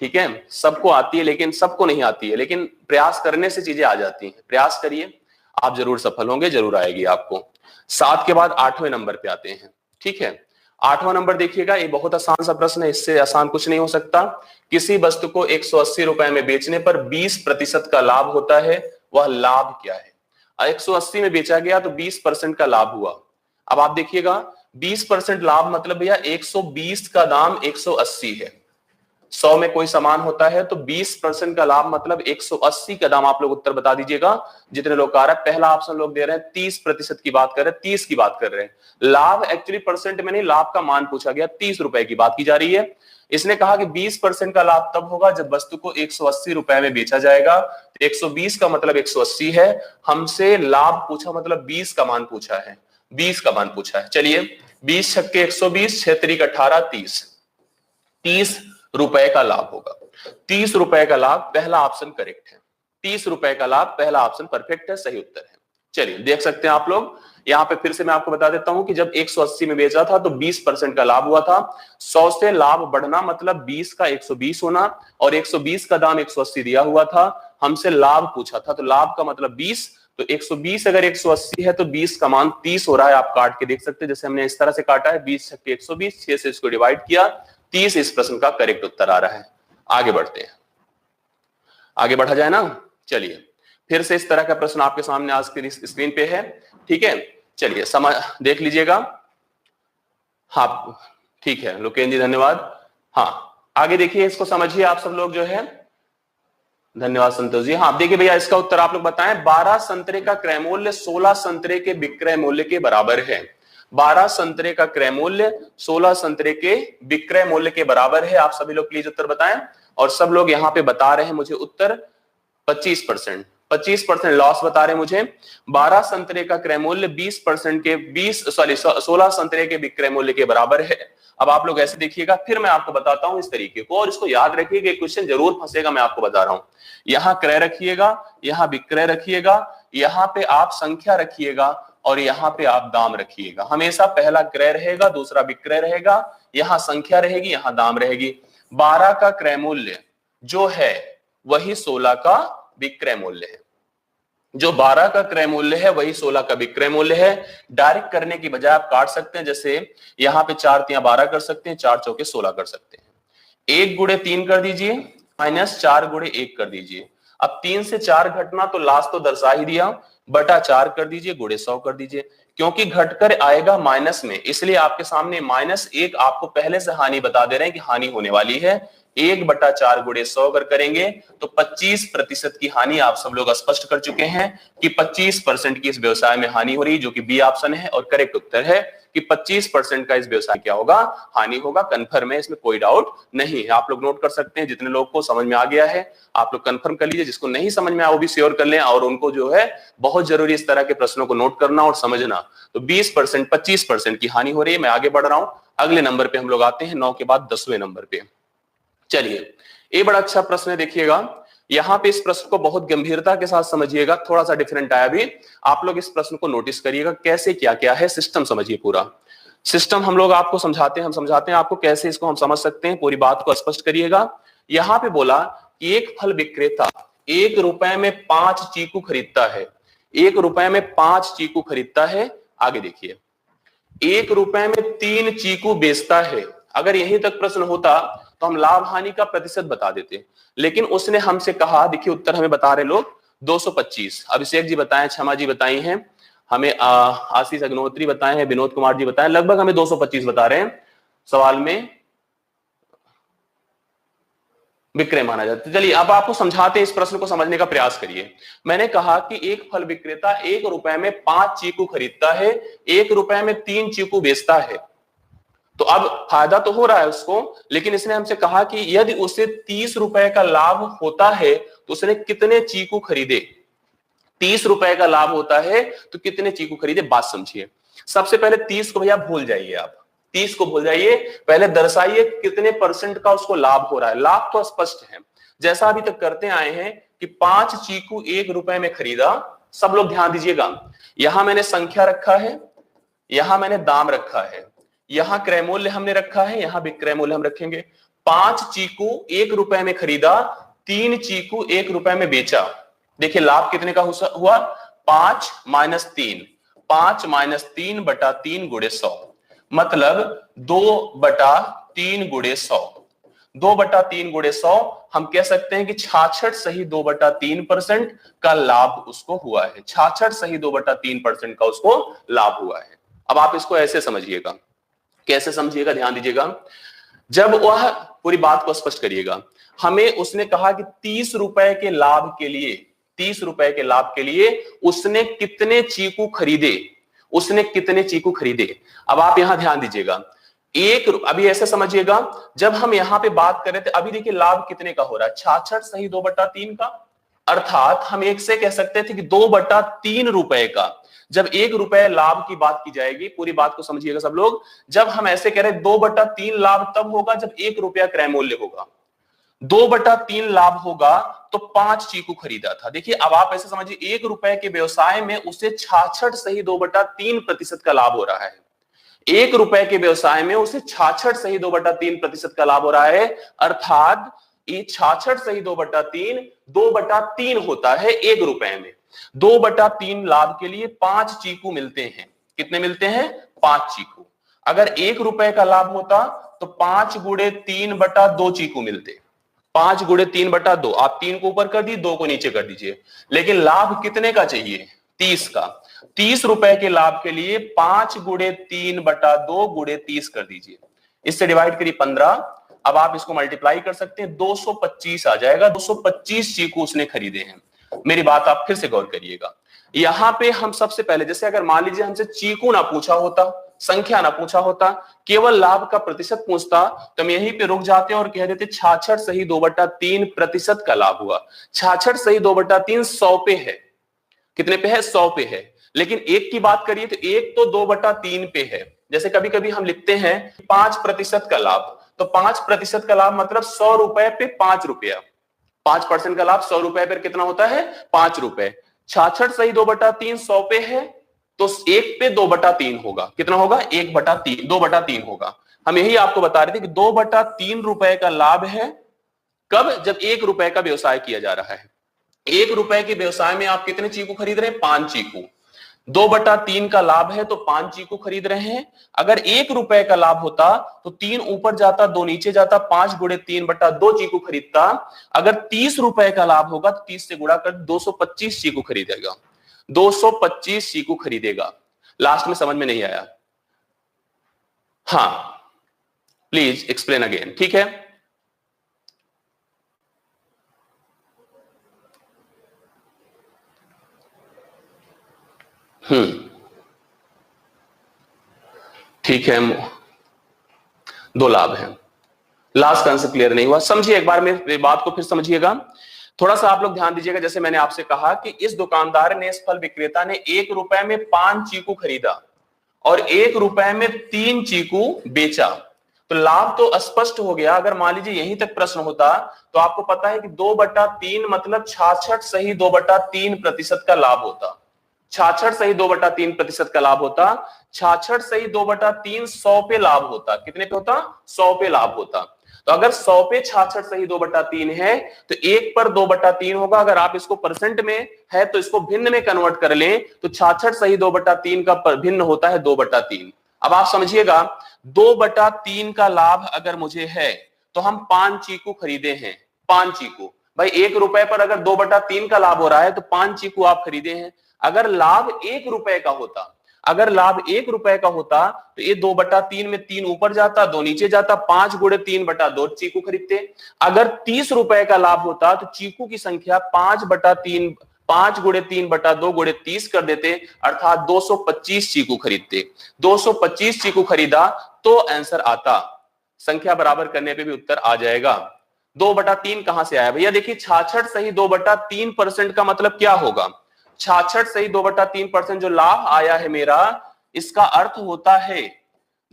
S1: ठीक है? सबको आती है, लेकिन सबको नहीं आती है। लेकिन प्रयास करने से चीजें आ जाती हैं। प्रयास करिए, आप जरूर सफल होंगे, जरूर आएगी आपको। 7 के बाद 8वें नंबर पे आते हैं, ठीक है? 8वां नंबर देखिएगा, ये बहुत आसान सा प्रश्न है, इससे आसान कुछ नहीं हो सकता। किसी वस्तु को 180 रुपए में बेचने पर 20% का लाभ होता है, वह लाभ क्या है? 180 में बेचा गया तो 20% का लाभ हुआ। अब आप देखिएगा, 20% लाभ मतलब भैया 120 का दाम 180 है। 100 में कोई सामान होता है तो 20% का लाभ मतलब 180 का दाम। आप लोग उत्तर बता दीजिएगा जितने लोग आ रहा है। पहला ऑप्शन लोग दे रहे हैं 30% की बात कर रहे हैं, 30 की बात कर रहे हैं। लाभ एक्चुअली परसेंट में नहीं, लाभ का मान पूछा गया, 30 रुपए की बात की जा रही है। इसने कहा कि 20% का लाभ तब होगा जब वस्तु को 180 रुपए में बेचा जाएगा। 120 का मतलब 180 है, हमसे लाभ पूछा मतलब 20 का मान पूछा है, 20 का मान पूछा है। चलिए 20 छक्के 120, 6 तिरिक 18, 30 रुपए का लाभ होगा। 30 रुपए का लाभ, पहला ऑप्शन करेक्ट है। 30 रुपए का लाभ, पहला ऑप्शन परफेक्ट है, सही उत्तर है। चलिए देख सकते हैं आप लोग, यहां पे फिर से मैं आपको बता देता हूं कि जब 180 में बेचा था तो 20% का लाभ हुआ था। 100 से लाभ बढ़ना मतलब 20 का 120 होना, और 120 का दाम 180 दिया हुआ था, हमसे लाभ पूछा था, तो लाभ का मतलब 20। तो 120 अगर 180 है तो 20 का मान 30 हो रहा है। आप काट के देख सकते हैं, जैसे हमने इस तरह से काटा है, 20 छक्के 120, 6 से इसको डिवाइड किया, 30 इस प्रश्न का करेक्ट उत्तर आ रहा है। आगे बढ़ते हैं, आगे बढ़ा जाए ना। चलिए फिर से इस तरह का प्रश्न आपके सामने आज की स्क्रीन पे है, ठीक है। चलिए समझ देख लीजिएगा। हाँ ठीक है लोकेन जी, धन्यवाद। हाँ आगे देखिए, इसको समझिए आप सब लोग जो है। धन्यवाद संतोष जी। हाँ देखिए भैया, इसका उत्तर आप लोग बताएं। 12 संतरे का क्रय मूल्य 16 संतरे के विक्रय मूल्य के बराबर है। 12 संतरे का क्रय मूल्य 16 संतरे के विक्रय मूल्य के बराबर है। आप सभी लोग प्लीज उत्तर बताएं। और सब लोग यहाँ पे बता रहे हैं मुझे उत्तर 25%। 25% लॉस बता रहे हैं मुझे। 12 संतरे का क्रय मूल्य 20% के 16 संतरे के विक्रय मूल्य के बराबर है। अब आप लोग ऐसे देखिएगा, फिर मैं आपको बताता हूं इस तरीके को, और इसको याद रखिएगा, क्वेश्चन जरूर फंसेगा, मैं आपको बता रहा हूं। यहां क्रय रखिएगा, यहां विक्रय रखिएगा, यहां पे आप संख्या रखिएगा, और यहां पे आप दाम रखिएगा। हमेशा पहला क्रय रहेगा, दूसरा विक्रय रहेगा, यहां संख्या रहेगी, यहां दाम रहेगी। 12 का क्रय मूल्य जो है वही 16 का विक्रय मूल्य है। जो 12 का क्रय मूल्य है वही 16 का विक्रय मूल्य है। डायरेक्ट करने की बजाय आप काट सकते हैं, जैसे यहां पे 4 तिया 12 कर सकते हैं, 4 चौके 16 कर सकते हैं। 1 गुणे 3 कर दीजिए, माइनस 4 गुणे 1 कर दीजिए। अब 3 से 4 घटना तो लास्ट तो दर्शा ही दिया, बटा 4 कर दीजिए, गुणे 100 कर दीजिए। क्योंकि घटकर आएगा माइनस में, इसलिए आपके सामने -1 आपको पहले से हानि बता दे रहे हैं कि हानि होने वाली है। 1/4 गुणे 100 अगर करेंगे तो 25% की हानि आप सब लोग स्पष्ट कर चुके हैं कि 25% की इस व्यवसाय में हानि हो रही, जो कि बी ऑप्शन है। और करेक्ट उत्तर है कि 25% का इस व्यवसाय क्या होगा, हानि होगा। कंफर्म है, इसमें कोई डाउट नहीं है। आप लोग नोट कर सकते हैं, जितने लोग को समझ में आ गया है आप लोग कंफर्म कर लीजिए, जिसको नहीं समझ में आया वो भी शेयर कर लें। और उनको जो है बहुत जरूरी इस तरह के प्रश्नों को नोट करना और समझना। तो 20% 25% की हानि हो रही है। मैं आगे बढ़ रहा हूं, अगले नंबर पे हम लोग आते हैं, 9 के बाद 10वें नंबर पे। चलिए ये बड़ा अच्छा प्रश्न है, देखिएगा यहां पे इस प्रश्न को बहुत गंभीरता के साथ समझिएगा। थोड़ा सा डिफरेंट आया भी, आप लोग इस प्रश्न को नोटिस करिएगा, कैसे क्या क्या है, सिस्टम समझिए। पूरा सिस्टम हम लोग आपको समझाते हैं, हम समझाते हैं आपको कैसे इसको हम समझ सकते हैं। पूरी बात को स्पष्ट करिएगा। यहां पे बोला कि एक फल विक्रेता 1 रुपए में 5 चीकू खरीदता है। 1 रुपए में 5 चीकू खरीदता है। आगे देखिए, 1 रुपए में 3 चीकू बेचता है। अगर यहीं तक प्रश्न होता तो हम लाभ हानि का प्रतिशत बता देते, लेकिन उसने हमसे कहा, देखिए उत्तर हमें बता रहे लोग 225। अभिषेक जी बताएं, क्षमा जी बताई हैं हमें, आशीष अग्निहोत्री बताए हैं, विनोद कुमार जी बताएं, लगभग हमें 225 बता रहे हैं। सवाल में विक्रय माना जाता है। चलिए अब आपको समझाते हैं, इस प्रश्न को समझने का प्रयास करिए। मैंने कहा कि एक फल विक्रेता 1 रुपए में 5 चीकू खरीदता है, 1 रुपए में 3 चीकू बेचता है। तो अब फायदा तो हो रहा है उसको, लेकिन इसने हमसे कहा कि यदि उसे 30 रुपए का लाभ होता है तो उसने कितने चीकू खरीदे। 30 रुपए का लाभ होता है तो कितने चीकू खरीदे, बात समझिए। सबसे पहले 30 को भैया भूल जाइए, आप 30 को भूल जाइए, पहले दर्शाइए कितने % का उसको लाभ हो रहा है। लाभ तो स्पष्ट है, जैसा अभी तक करते आए हैं कि 5 चीकू 1 रुपए में खरीदा। सब लोग ध्यान दीजिएगा, यहां मैंने संख्या रखा है, यहां मैंने दाम रखा है, यहां क्रय मूल्य हमने रखा है, यहां विक्रय मूल्य हम रखेंगे। 5 चीकू 1 रुपए में खरीदा, 3 चीकू 1 रुपए में बेचा। देखिए लाभ कितने का हुआ, 5 - 3, 5 - 3 बटा 3 गुणे 100, मतलब 2/3 गुणे 100। 2/3 गुणे 100, हम कह सकते हैं कि 66 सही 2/3% का लाभ उसको हुआ है। 66 सही 2/3% का उसको लाभ हुआ है। अब आप इसको ऐसे समझिएगा, कैसे समझिएगा, ध्यान दीजिएगा। जब वह, पूरी बात को स्पष्ट करिएगा, हमें उसने कहा कि 30 रुपए के लाभ के लिए, 30 रुपए के लाभ के लिए उसने कितने चीकू खरीदे, उसने कितने चीकू खरीदे। अब आप यहां ध्यान दीजिएगा, अभी ऐसे समझिएगा, जब हम यहां पे बात कर रहे थे, अभी देखिए लाभ कितने का हो रहा है, 66 सही 2/3 का, अर्थात हम एक से कह सकते थे कि 2/3 रुपए का। जब 1 रुपए लाभ की बात की जाएगी, पूरी बात को समझिएगा सब लोग, जब हम ऐसे कह रहे हैं 2/3 लाभ तब होगा जब 1 रुपया क्रय मूल्य होगा। 2/3 लाभ होगा तो 5 चीकू खरीदा था। देखिए अब आप ऐसे समझिए, 1 रुपए के व्यवसाय में उसे 66 सही 2/3% का लाभ हो रहा है। 1 रुपए के व्यवसाय में उसे 66 सही 2/3% का लाभ हो रहा है, अर्थात ये 66 सही 2/3 होता है 1 रुपए में। 2/3 लाभ के लिए 5 चीकू मिलते हैं। कितने मिलते हैं? 5 चीकू। अगर 1 रुपए का लाभ होता तो 5 गुणे 3/2 चीकू मिलते। 5 गुणे 3/2, आप 3 को ऊपर कर दी, 2 को नीचे कर दीजिए। लेकिन लाभ कितने का चाहिए? 30 का। 30 रुपए के लाभ के लिए 5 गुणे 3/2 गुणे 30 कर दीजिए। इससे डिवाइड करिए 15। अब आप इसको मल्टीप्लाई कर सकते हैं, 225 आ जाएगा। 225 चीकू उसने खरीदे हैं। मेरी बात आप फिर से गौर करिएगा। यहां पे हम सबसे पहले, जैसे अगर मान लीजिए हमसे चीकू ना पूछा होता, संख्या ना पूछा होता, केवल लाभ का प्रतिशत पूछता, तो हम यहीं पे रुक जाते और कह देते 66 सही 2/3% का लाभ हुआ। 66 सही 2/3 100 पे है। कितने पे है? 100 पे है। लेकिन एक की बात करिए तो एक तो 2/3 पे है। जैसे कभी कभी हम लिखते हैं 5% का लाभ, तो 5% का लाभ मतलब 100 रुपए पे 5 रुपया। 5% का लाभ 100 रुपए पर कितना होता है? 5 रुपए। 66 सही 2/3 100 पे है, तो 1 पे 2/3 होगा। कितना होगा? 1/3, 2/3 होगा। हम यही आपको बता रहे थे कि 2/3 रुपए का लाभ है। कब? जब 1 रुपए का व्यवसाय किया जा रहा है। 1 रुपए के व्यवसाय में आप कितने चीकू खरीद रहे हैं? 5 चीकू। 2/3 का लाभ है तो 5 चीकू खरीद रहे हैं। अगर 1 रुपए का लाभ होता तो 3 ऊपर जाता, 2 नीचे जाता, 5 गुणे 3/2 चीकू खरीदता। अगर 30 रुपए का लाभ होगा तो 30 से गुणा कर 225 चीकू खरीदेगा। 225 चीकू खरीदेगा। लास्ट में समझ में नहीं आया? हाँ, प्लीज एक्सप्लेन अगेन। ठीक है, ठीक है। 2 लाभ हैं। लास्ट कंसेप्ट क्लियर नहीं हुआ, समझिए एक बार मेरी बात को फिर समझिएगा। थोड़ा सा आप लोग ध्यान दीजिएगा। जैसे मैंने आपसे कहा कि इस दुकानदार ने, इस फल विक्रेता ने 1 रुपए में 5 चीकू खरीदा और 1 रुपए में 3 चीकू बेचा, तो लाभ तो स्पष्ट हो गया। अगर मान लीजिए यहीं तक प्रश्न होता तो आपको पता है कि 2/3 मतलब 66 सही 2/3% का लाभ होता। 66 सही 2/3% का लाभ होता। 66 सही 2/3 100 पे लाभ होता। कितने पे होता? 100 पे लाभ होता। तो अगर 100 पे 66 सही 2/3 है तो 1 पर 2/3 होगा। अगर आप इसको परसेंट में है तो इसको भिन्न में कन्वर्ट कर लें तो 66 सही 2/3 का भिन्न होता है 2/3। अब आप समझिएगा, 2/3 का लाभ अगर मुझे है तो हम 5 चीकू खरीदे हैं। 5 चीकू, भाई 1 रुपए पर अगर 2/3 का लाभ हो रहा है तो 5 चीकू आप खरीदे हैं। अगर लाभ 1 रुपए का होता, अगर लाभ 1 रुपए का होता तो ये 2/3 में 3 ऊपर जाता, 2 नीचे जाता, 5 गुणे 3/2 चीकू खरीदते। अगर 30 रुपए का लाभ होता तो चीकू की संख्या 5/3, 5 गुणे 3/2 गुणे 30 कर देते, अर्थात 225 चीकू खरीदते। 225 चीकू खरीदा तो आंसर आता। संख्या बराबर करने पे भी उत्तर आ जाएगा। 2/3 कहां से आया भैया? देखिए 66 सही 2/3% का मतलब क्या होगा? 66 सही 2/3% जो लाभ आया है मेरा, इसका अर्थ होता है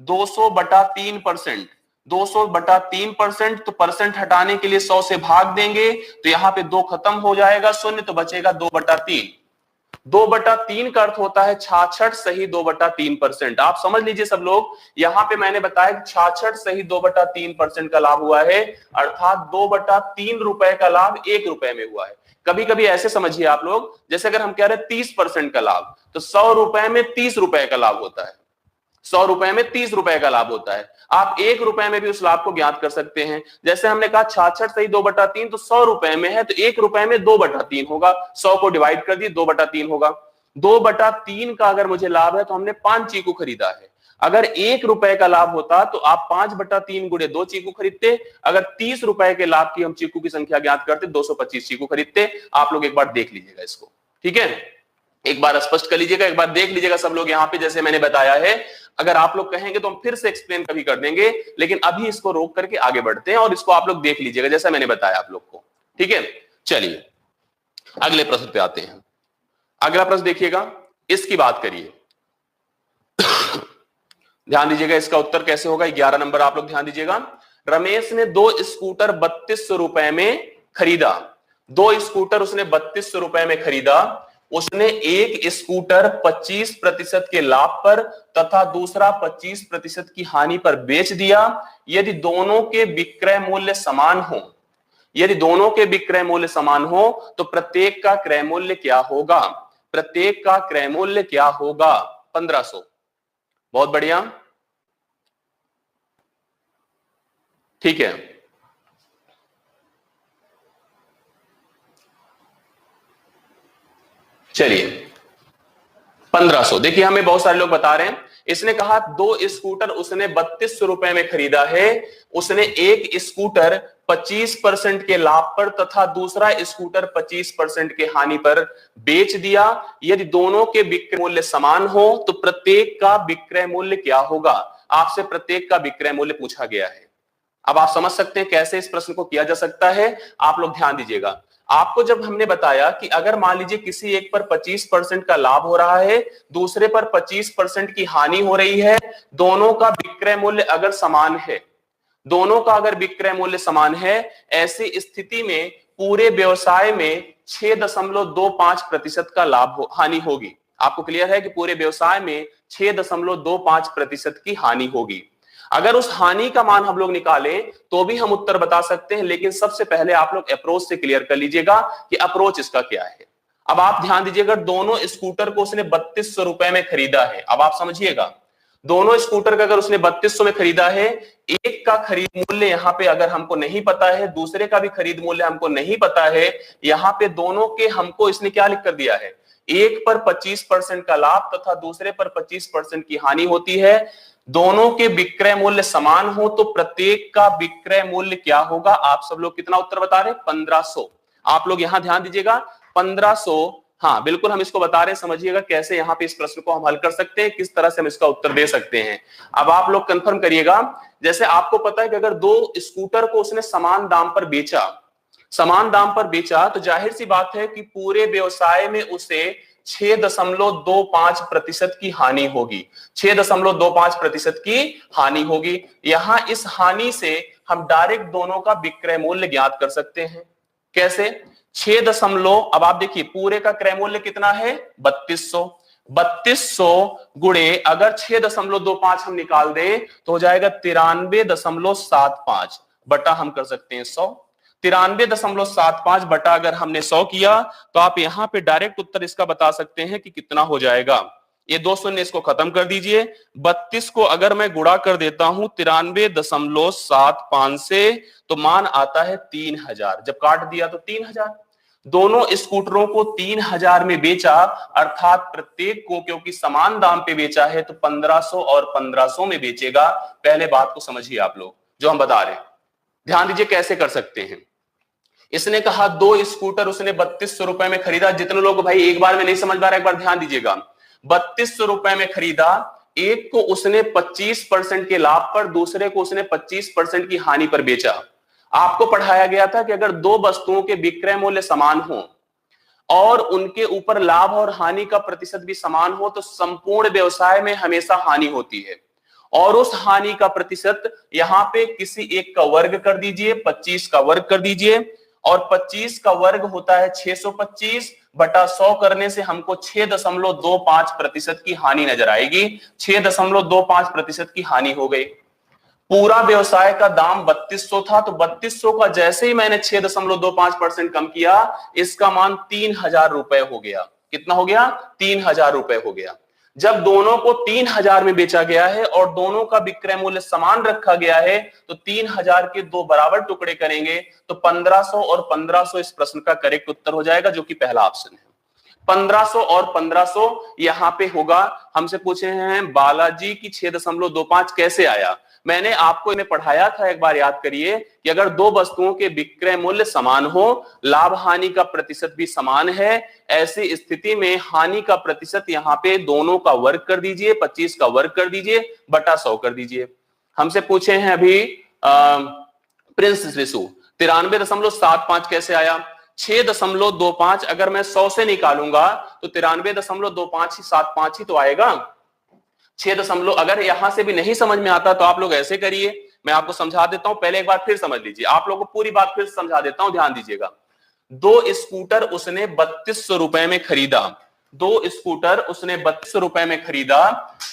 S1: 200/3%। 200/3%, तो परसेंट हटाने के लिए 100 से भाग देंगे तो यहां पे 2 खत्म हो जाएगा, शून्य तो बचेगा 2/3। 2/3 का अर्थ होता है 66 सही 2/3%। आप समझ लीजिए सब लोग, यहां पे मैंने बताया 66 सही 2/3% का लाभ हुआ है, अर्थात 2/3 रुपए का लाभ 1 रुपए में हुआ है। कभी कभी ऐसे समझिए आप लोग, जैसे अगर हम कह रहे हैं 30% का लाभ, तो 100 रुपए में 30 रुपए का लाभ होता है। 100 रुपए में 30 रुपए का लाभ होता है। आप 1 रुपए में भी उस लाभ को ज्ञात कर सकते हैं। जैसे हमने कहा 66 सही 2/3, तो 100 रुपए में है तो 1 रुपए में 2/3 होगा। 100 को डिवाइड कर दिए, 2/3 होगा। 2/3 का अगर मुझे लाभ है तो हमने 5 चीकू खरीदा है। अगर 1 रुपए का लाभ होता तो आप 5/3 गुणे 2 चीकू खरीदते। अगर 30 रुपए के लाभ की हम चीकू की संख्या ज्ञात करते 225 चीकू खरीदते। आप लोग एक बार देख लीजिएगा इसको, ठीक है, एक बार स्पष्ट कर लीजिएगा, एक बार देख लीजिएगा सब लोग यहां पे जैसे मैंने बताया है। अगर आप लोग कहेंगे तो हम फिर से एक्सप्लेन कभी कर देंगे, लेकिन अभी इसको रोक करके आगे बढ़ते हैं और इसको आप लोग देख लीजिएगा जैसा मैंने बताया आप लोग को, ठीक है। चलिए अगले प्रश्न पे आते हैं। अगला प्रश्न देखिएगा, इसकी बात करिए, ध्यान दीजिएगा इसका उत्तर कैसे होगा। 11 नंबर आप लोग ध्यान दीजिएगा। रमेश ने 2 स्कूटर 3200 रुपए में खरीदा। 2 स्कूटर उसने 3200 रुपए में खरीदा। उसने एक स्कूटर 25% के लाभ पर तथा दूसरा 25% की हानि पर बेच दिया। यदि दोनों के विक्रय मूल्य समान हो, यदि दोनों के विक्रय मूल्य समान हो तो प्रत्येक का क्रय मूल्य क्या होगा? प्रत्येक का क्रय मूल्य क्या होगा? 1500। बहुत बढ़िया, ठीक है। चलिए 1500। देखिए हमें बहुत सारे लोग बता रहे हैं, इसने कहा 2 स्कूटर उसने 3200 रुपए में खरीदा है। उसने एक स्कूटर 25% के लाभ पर तथा दूसरा स्कूटर 25% के हानि पर बेच दिया। यदि दोनों के विक्रय मूल्य समान हो तो प्रत्येक का विक्रय मूल्य क्या होगा? आपसे प्रत्येक का विक्रय मूल्य पूछा गया है। अब आप समझ सकते हैं कैसे इस प्रश्न को किया जा सकता है। आप लोग ध्यान दीजिएगा, आपको जब हमने बताया कि अगर मान लीजिए किसी एक पर 25% का लाभ हो रहा है, दूसरे पर 25% की हानि हो रही है, दोनों का विक्रय मूल्य अगर समान है, दोनों का अगर विक्रय मूल्य समान है, ऐसी स्थिति में पूरे व्यवसाय में 6.25% का लाभ हानि होगी। आपको क्लियर है कि पूरे व्यवसाय में 6.25% की हानि होगी। अगर उस हानि का मान हम लोग निकालें तो भी हम उत्तर बता सकते हैं, लेकिन सबसे पहले आप लोग अप्रोच से क्लियर कर लीजिएगा कि अप्रोच इसका क्या है। अब आप ध्यान दीजिएगा, दोनों स्कूटर को उसने 3200 रुपए में खरीदा है। अब आप समझिएगा, दोनों स्कूटर का अगर उसने 3200 में खरीदा है, एक का खरीद मूल्य यहाँ पे अगर हमको नहीं पता है, दूसरे का भी खरीद मूल्य हमको नहीं पता है, यहाँ पे दोनों के हमको इसने क्या लिख कर दिया है, एक पर 25% का लाभ तथा दूसरे पर 25% की हानि होती है। दोनों के विक्रय मूल्य समान हो तो प्रत्येक का विक्रय मूल्य क्या होगा? आप सब लोग कितना उत्तर बता रहे हैं? 1500। आप लोग यहां ध्यान दीजिएगा, 1500। हाँ बिल्कुल, हम इसको बता रहे हैं, समझिएगा कैसे यहां पे इस प्रश्न को हम हल कर सकते हैं, किस तरह से हम इसका उत्तर दे सकते हैं। अब आप लोग कंफर्म करिएगा, जैसे आपको पता है कि अगर 2 स्कूटर को उसने समान दाम पर बेचा, समान दाम पर बेचा, तो जाहिर सी बात है कि पूरे व्यवसाय में उसे 6.25% की हानि होगी। 6.25% की हानि होगी। यहां इस हानि से हम डायरेक्ट दोनों का विक्रय मूल्य ज्ञात कर सकते हैं। कैसे? 6 अब आप देखिए पूरे का क्रय मूल्य कितना है? 3200। 3200 गुणे अगर 6.25 हम निकाल दें तो हो जाएगा 93.75 बटा हम कर सकते हैं 100। 93.75 बटा अगर हमने 100 किया तो आप यहां पे डायरेक्ट उत्तर इसका बता सकते हैं कि कितना हो जाएगा। ये 2 शून्य इसको खत्म कर दीजिए। 32 को अगर मैं गुणा कर देता हूं 93.75 से तो मान आता है 3000। जब काट दिया तो 3000। दोनों स्कूटरों को 3000 में बेचा, अर्थात प्रत्येक को क्योंकि समान दाम पे बेचा है तो 1500 और 1500 में बेचेगा। पहले बात को समझिए आप लोग जो हम बता रहे हैं, ध्यान दीजिए कैसे कर सकते हैं। इसने कहा 2 स्कूटर उसने 3200 रुपए में खरीदा। जितने लोग भाई एक बार में नहीं समझ पा रहे एक बार ध्यान दीजिएगा, 3200 रुपए में खरीदा, एक को उसने 25% के लाभ पर, दूसरे को उसने 25% की हानि पर बेचा। आपको पढ़ाया गया था कि अगर 2 वस्तुओं के विक्रय मूल्य समान हो और उनके ऊपर लाभ और हानि का प्रतिशत भी समान हो तो संपूर्ण व्यवसाय में हमेशा हानि होती है। और उस हानि का प्रतिशत यहां पे किसी एक का वर्ग कर दीजिए, 25 का वर्ग कर दीजिए, और 25 का वर्ग होता है 625 बटा 100 करने से हमको 6.25% की हानि नजर आएगी। 6.25% की हानि हो गई। पूरा व्यवसाय का दाम 3200 था, तो 3200 का जैसे ही मैंने 6.25% कम किया, इसका मान 3000 रुपए हो गया। कितना हो गया? 3000 रुपए हो गया। जब दोनों को 3000 में बेचा गया है और दोनों का विक्रय मूल्य समान रखा गया है तो 3000 के 2 बराबर टुकड़े करेंगे तो 1500 और 1500 इस प्रश्न का करेक्ट उत्तर हो जाएगा, जो कि पहला ऑप्शन है। 1500 और 1500 यहां पे होगा। हमसे पूछे हैं बालाजी की 6.25 कैसे आया। मैंने आपको इन्हें पढ़ाया था, एक बार याद करिए कि अगर दो वस्तुओं के विक्रय मूल्य समान हो, लाभ हानि का प्रतिशत भी समान है, ऐसी स्थिति में हानि का प्रतिशत यहां पे दोनों का वर्ग कर दीजिए, 25 का वर्ग कर दीजिए बटा 100 कर दीजिए। हमसे पूछे हैं अभी प्रिंस रिसु 93.75 कैसे आया। 6.25 अगर मैं 100 से निकालूंगा तो 93.25 ही 75 ही तो आएगा। 6 अगर यहां से भी नहीं समझ में आता तो आप लोग ऐसे करिए, मैं आपको समझा देता हूं, पहले एक बार फिर समझ लीजिए, आप लोगों को पूरी बात फिर समझा देता हूं, ध्यान दीजिएगा। 2 स्कूटर उसने 3200 रुपए में खरीदा, 2 स्कूटर उसने 3200 रुपए में खरीदा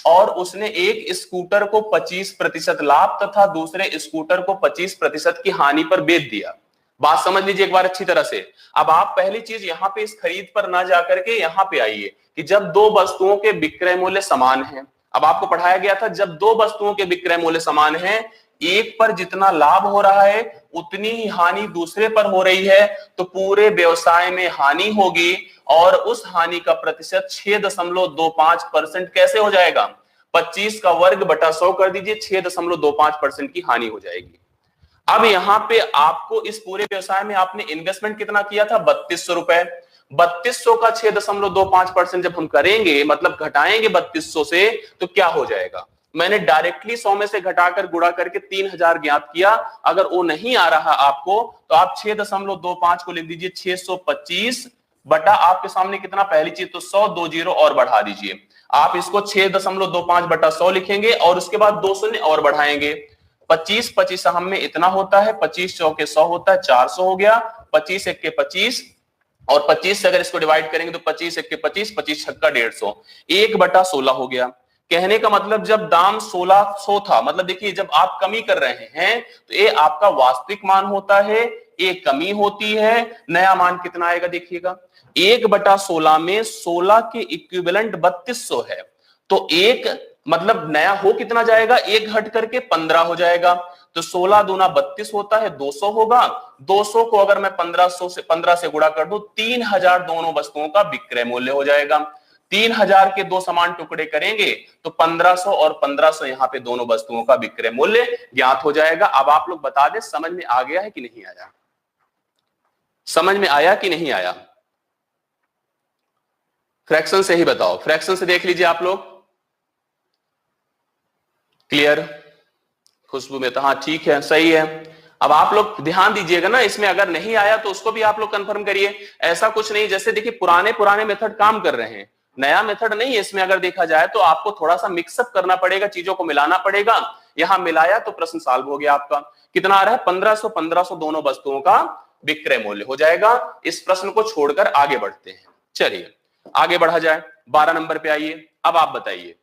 S1: और उसने एक स्कूटर को 25% लाभ तथा दूसरे स्कूटर को 25% की हानि पर बेच दिया। बात समझ लीजिए एक बार अच्छी तरह से। अब आप पहली चीज यहां पे इस खरीद पर ना जाकर के यहां पे आइए कि जब दो वस्तुओं के विक्रय मूल्य समान हैं, अब आपको पढ़ाया गया था जब दो वस्तुओं के विक्रय मूल्य समान हैं, एक पर जितना लाभ हो रहा है उतनी ही हानि दूसरे पर हो रही है, तो पूरे व्यवसाय में हानि होगी और उस हानि का प्रतिशत 6.25% कैसे हो जाएगा। 25 का वर्ग बटा 100 कर दीजिए, 6.25% की हानि हो जाएगी। अब यहां पे आपको इस पूरे व्यवसाय में आपने इन्वेस्टमेंट कितना किया था, 3200 रुपए। 3200 का 6.25% जब हम करेंगे, मतलब घटाएंगे 3200 से, तो क्या हो जाएगा। मैंने डायरेक्टली 100 में से घटाकर गुणा करके 3000 ज्ञात किया। अगर वो नहीं आ रहा आपको तो आप 6.25 को लिख दीजिए 625 बटा आपके सामने कितना, पहली चीज तो 100, 2 जीरो और बढ़ा दीजिए। आप इसको 6.25 बटा 100 लिखेंगे और उसके बाद 2 शून्य और बढ़ाएंगे। 25 25 हम में इतना होता है, 25 चौके 100 होता है, 400 हो गया। 25 एक के 25 और 25 से अगर इसको डिवाइड करेंगे तो 25 एक के 25, 25 छक्का 150, 1/16 हो गया। कहने का मतलब जब दाम 1600 था, मतलब देखिए जब आप कमी कर रहे हैं तो ये आपका वास्तविक मान होता है, ये कमी होती है। नया मान कितना आएगा देखिएगा, 1/16 में 16 के इक्विवेलेंट 3200 है, तो एक मतलब नया हो कितना जाएगा, एक घट करके 15 हो जाएगा। तो 16 दूना 32 होता है, 200 होगा। 200 को अगर मैं 15 से गुणा कर दूं, 3000 दोनों वस्तुओं का विक्रय मूल्य हो जाएगा। 3000 के दो समान टुकड़े करेंगे तो 1500 और 1500 यहां पे दोनों वस्तुओं का विक्रय मूल्य ज्ञात हो जाएगा। अब आप लोग बता दें समझ में आ गया है कि नहीं आया, समझ में आया कि नहीं आया। फ्रैक्शन से ही बताओ, फ्रैक्शन से देख लीजिए आप लोग। क्लियर, खुशबू में तो हाँ ठीक है, सही है। अब आप लोग ध्यान दीजिएगा ना, इसमें अगर नहीं आया तो उसको भी आप लोग कंफर्म करिए। ऐसा कुछ नहीं, जैसे देखिए पुराने मेथड काम कर रहे हैं, नया मेथड नहीं है इसमें। अगर देखा जाए तो आपको थोड़ा सा मिक्सअप करना पड़ेगा, चीजों को मिलाना पड़ेगा। यहां मिलाया तो प्रश्न सॉल्व हो गया आपका। कितना आ रहा है, 1500 दोनों वस्तुओं का विक्रय मूल्य हो जाएगा। इस प्रश्न को छोड़कर आगे बढ़ते हैं, चलिए आगे बढ़ा जाए। 12 नंबर पे आइए। अब आप बताइए,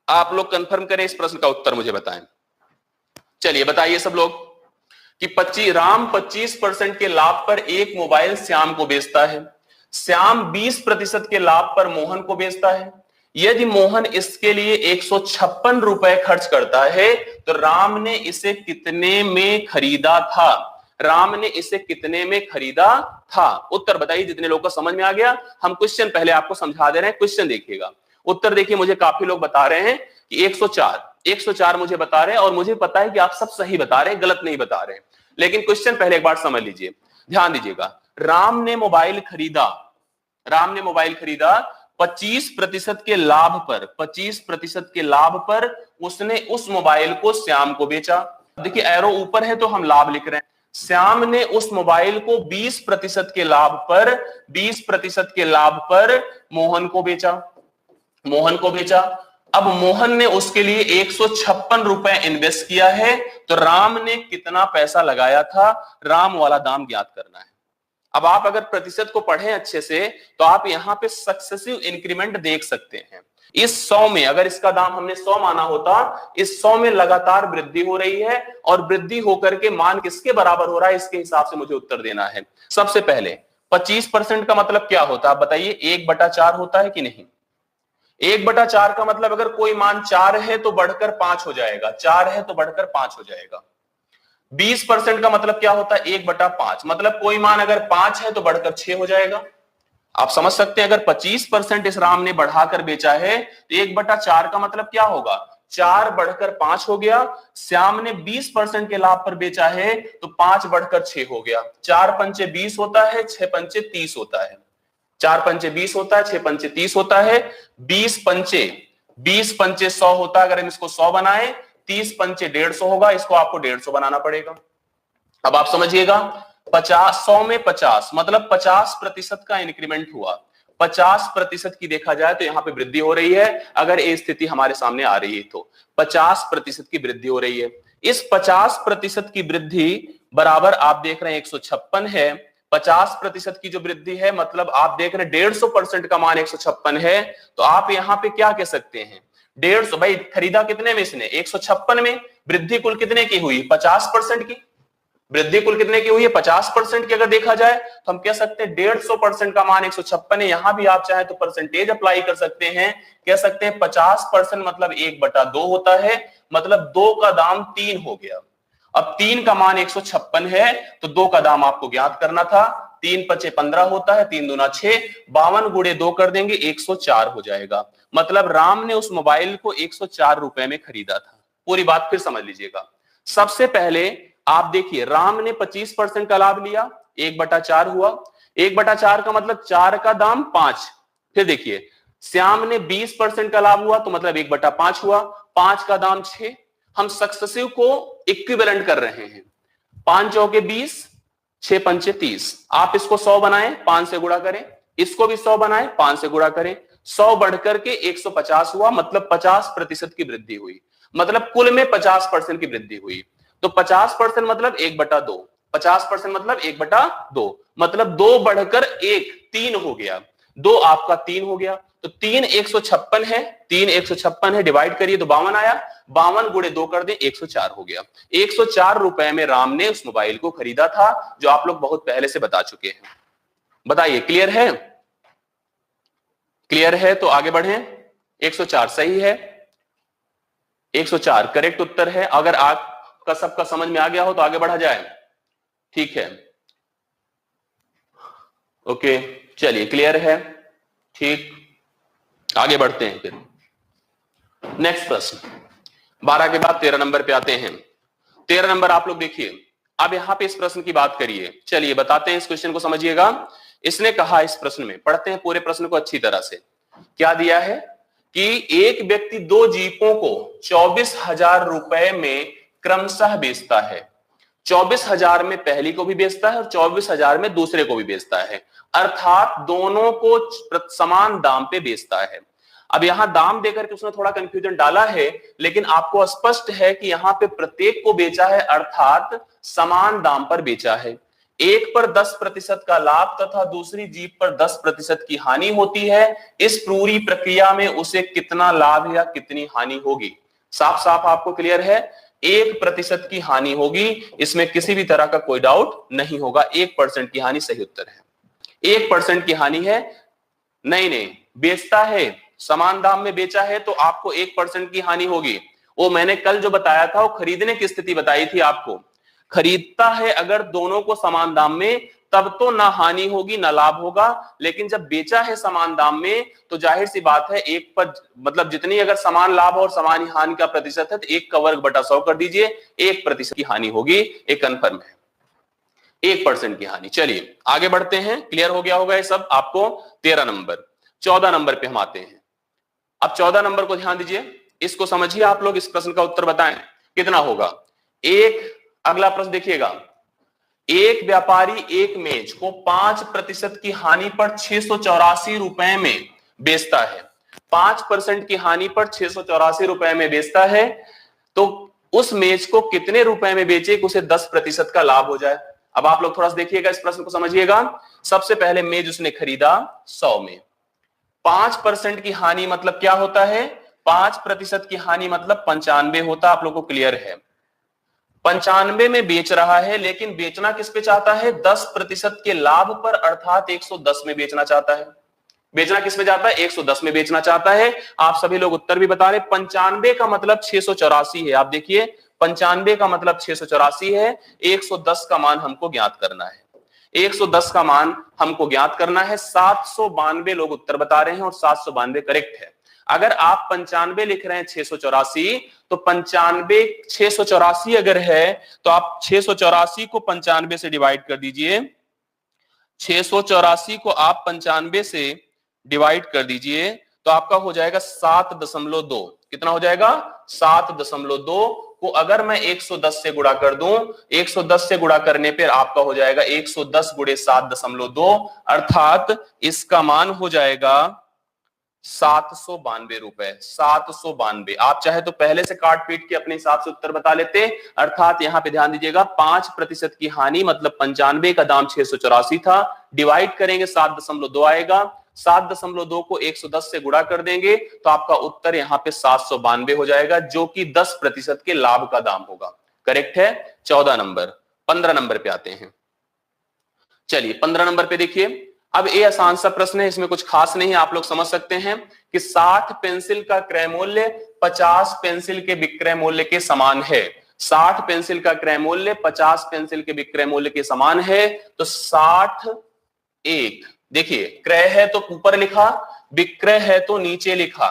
S1: आप लोग कंफर्म करें, इस प्रश्न का उत्तर मुझे बताएं। चलिए बताइए सब लोग कि राम 25% के लाभ पर एक मोबाइल श्याम को बेचता है, श्याम 20% के लाभ पर मोहन को बेचता है। यदि मोहन इसके लिए 156 रुपए खर्च करता है तो राम ने इसे कितने में खरीदा था, राम ने इसे कितने में खरीदा था। उत्तर बताइए जितने लोग को समझ में आ गया। हम क्वेश्चन पहले आपको समझा दे रहे हैं, क्वेश्चन देखिएगा। उत्तर देखिए, मुझे काफी लोग बता रहे हैं कि 104 मुझे बता रहे हैं और मुझे पता है कि आप सब सही बता रहे हैं, गलत नहीं बता रहे हैं। लेकिन क्वेश्चन पहले एक बार समझ लीजिए, ध्यान दीजिएगा। राम ने मोबाइल खरीदा 25% के लाभ पर, 25% के लाभ पर उसने उस मोबाइल को श्याम को बेचा। देखिए एरो ऊपर है तो हम लाभ लिख रहे हैं। श्याम ने उस मोबाइल को 20% के लाभ पर, 20% के लाभ पर मोहन को बेचा। अब मोहन ने उसके लिए 156 रुपए इन्वेस्ट किया है, तो राम ने कितना पैसा लगाया था, राम वाला दाम ज्ञात करना है। अब आप अगर प्रतिशत को पढ़ें अच्छे से तो आप यहां पे सक्सेसिव इंक्रीमेंट देख सकते हैं। इस 100 में अगर इसका दाम हमने 100 माना होता, इस 100 में लगातार वृद्धि हो रही है और वृद्धि होकर के मान किसके बराबर हो रहा है, इसके हिसाब से मुझे उत्तर देना है। सबसे पहले 25% का मतलब क्या होता है, आप बताइए। 1/4 होता है कि नहीं। 1/4 का मतलब अगर कोई मान 4 है तो बढ़कर 5 हो जाएगा, 4 है तो बढ़कर 5 हो जाएगा। 20% का मतलब क्या होता है, 1/5, मतलब कोई मान अगर 5 है तो बढ़कर 6 हो जाएगा। आप समझ सकते हैं, अगर 25% इस राम ने बढ़ाकर बेचा है तो 1/4 का मतलब क्या होगा, 4 बढ़कर 5 हो गया। श्याम ने 20% के लाभ पर बेचा है तो 5 बढ़कर 6 हो गया। 4 पंचे 20 होता है, 6 पंचे 30 होता है। 4 पंचे 20 होता है, 6 पंचे 30 होता है। 20 पंचे 100 होता है। अगर हम इसको 100 बनाए, 30 पंचे 150 होगा, इसको आपको 150 बनाना पड़ेगा। अब आप समझिएगा, 50, 100 में 50 मतलब 50% का इंक्रीमेंट हुआ। 50% की देखा जाए तो यहां पे वृद्धि हो रही है। अगर ये स्थिति हमारे सामने आ रही है तो 50% की वृद्धि हो रही है। इस 50% की वृद्धि बराबर आप देख रहे हैं 156 है। 50% की जो वृद्धि है मतलब आप देख रहे हैं 150% का मान 156 है। तो आप यहां पे क्या कह सकते हैं, 150, भाई खरीदा कितने में इसने, 156 में। वृद्धि कुल कितने की हुई, 50% की। वृद्धि कुल कितने की हुई है, 50% की। अगर देखा जाए तो हम कह सकते हैं 150% का मान 156 है। यहां भी आप चाहे तो परसेंटेज अप्लाई कर सकते हैं, कह सकते हैं 50% मतलब 1/2 होता है, मतलब 2 का दाम 3 हो गया। अब 3 का मान 156 है तो 2 का दाम आपको ज्ञात करना था। 3 पचे 15 होता है, 3 दूना 6, 52 गुणे 2 कर देंगे 104 हो जाएगा। मतलब राम ने उस मोबाइल को 104 रुपए में खरीदा था। पूरी बात फिर समझ लीजिएगा। सबसे पहले आप देखिए, राम ने 25% का लाभ लिया, 1/4 हुआ। 1/4 का मतलब 4 का दाम 5। फिर देखिए, श्याम ने 20% का लाभ हुआ तो मतलब 1/5 हुआ, 5 का दाम 6। हम सक्सेसिव को इक्विवेलेंट कर रहे हैं। 5 चौके 20, 6 पंचे 30। आप इसको 100 बनाएं, 5 से गुणा करें। इसको भी 100 बनाएं, 5 से गुणा करें। 100 बढ़कर के 150 हुआ, मतलब 50% की वृद्धि हुई। मतलब कुल में 50% की वृद्धि हुई। तो 50% मतलब 1/2। 50% मतलब 1/2, मतलब 2 बढ़कर 1, 3 हो गया। 2 आपका 3 हो गया। तो 3 156 है, 3 156 है, डिवाइड करिए तो 52 आया। 52 गुणे 2 कर दें, 104 हो गया। 104 रुपए में राम ने उस मोबाइल को खरीदा था, जो आप लोग बहुत पहले से बता चुके हैं। बताइए, क्लियर है? क्लियर है तो आगे बढ़ें। 104 सही है, 104 करेक्ट उत्तर है। अगर आपका सबका समझ में आ गया हो तो आगे बढ़ा जाए। ठीक है, ओके, चलिए क्लियर है। ठीक, आगे बढ़ते हैं फिर। नेक्स्ट प्रश्न, 12 के बाद 13 नंबर पे आते हैं। 13 नंबर आप लोग देखिए। अब यहां पे इस प्रश्न की बात करिए। चलिए बताते हैं, इस क्वेश्चन को समझिएगा। इसने कहा इस प्रश्न में, पढ़ते हैं पूरे प्रश्न को अच्छी तरह से। क्या दिया है कि एक व्यक्ति 2 जीपों को 24,000 रुपए में क्रमशः बेचता है। 24,000 में पहली को भी बेचता है और 24,000 में दूसरे को भी बेचता है, अर्थात दोनों को समान दाम पे बेचता है। अब यहां दाम देकर के उसने थोड़ा कंफ्यूजन डाला है, लेकिन आपको स्पष्ट है कि यहां पे प्रत्येक को बेचा है, अर्थात समान दाम पर बेचा है। एक पर 10% का लाभ तथा दूसरी जीप पर 10% की हानि होती है। इस पूरी प्रक्रिया में उसे कितना लाभ या कितनी हानि होगी? साफ साफ आपको क्लियर है, 1% की हानि होगी। इसमें किसी भी तरह का कोई डाउट नहीं होगा। 1% की हानि सही उत्तर है। 1% की हानि है। नहीं नहीं, बेचता है, समान दाम में बेचा है तो आपको 1% की हानि होगी। वो मैंने कल जो बताया था, वो खरीदने की स्थिति बताई थी आपको। खरीदता है अगर दोनों को समान दाम में, तब तो ना हानि होगी ना लाभ होगा। लेकिन जब बेचा है समान दाम में तो जाहिर सी बात है, एक पर मतलब जितनी अगर समान लाभ और समान हानि का प्रतिशत है तो 1 का वर्ग बटा 100 कर दीजिए, 1% की हानि होगी। एक कन्फर्म है, 1% की हानि। चलिए आगे बढ़ते हैं। क्लियर हो गया होगा ये सब आपको। 13 नंबर, 14 नंबर पे हम आते हैं। अब 14 नंबर को ध्यान दीजिए, इसको समझिए आप लोग। इस प्रश्न का उत्तर बताएं कितना होगा। अगला प्रश्न देखिएगा। एक व्यापारी एक मेज को 5% की हानि पर 684 रुपए में बेचता है। 5% की हानि पर 684 रुपए में बेचता है, तो उस मेज को कितने रुपए में बेचे कि उसे 10% का लाभ हो जाए? अब आप लोग थोड़ा सा देखिएगा, इस प्रश्न को समझिएगा। सबसे पहले मेज उसने खरीदा 100 में। 5% की हानि मतलब क्या होता है? 5% की हानि मतलब 95 होता। आप लोग को क्लियर है? 95 में बेच रहा है, लेकिन बेचना किस पे चाहता है? 10% के लाभ पर, अर्थात 110 में बेचना चाहता है। बेचना किस में चाहता है? 110 में बेचना चाहता है। आप सभी लोग उत्तर भी बता रहे। 95 का मतलब 684 है। आप देखिए, 95 का मतलब 684 है। 110 का मान हमको ज्ञात करना है। 110 का मान हमको ज्ञात करना है। 792 लोग उत्तर बता रहे हैं और 792 करेक्ट है। अगर आप 95 लिख रहे हैं 684, तो 95 684 अगर है तो आप 684 को 95 से डिवाइड कर दीजिए। 684 को आप 95 से डिवाइड कर दीजिए तो आपका हो जाएगा 7.2। कितना हो जाएगा? 7.2 को अगर मैं 110 से गुणा कर दूं, 110 से गुणा करने पर आपका हो जाएगा 110 गुणे 7.2, अर्थात इसका मान हो जाएगा 792 रुपए। 792। आप चाहे तो पहले से काट पीट के अपने हिसाब से उत्तर बता लेते, अर्थात यहां पे ध्यान दीजिएगा 5% की हानि, मतलब 95 का दाम 684 था, डिवाइड करेंगे 7.2 आएगा। 7.2 को 110 से गुणा कर देंगे तो आपका उत्तर यहां पे 792 हो जाएगा, जो कि 10% के लाभ का दाम होगा। करेक्ट है 14 नंबर। 15 नंबर पे आते हैं। चलिए 15 नंबर पे देखिए, अब ये आसान सा प्रश्न है, इसमें कुछ खास नहीं है, आप लोग समझ सकते हैं कि 60 पेंसिल का क्रय मूल्य 50 पेंसिल के विक्रय मूल्य के समान है। 60 पेंसिल का क्रय मूल्य 50 पेंसिल के विक्रय मूल्य के समान है, तो 60 एक, देखिए क्रय है तो ऊपर लिखा, विक्रय है तो नीचे लिखा।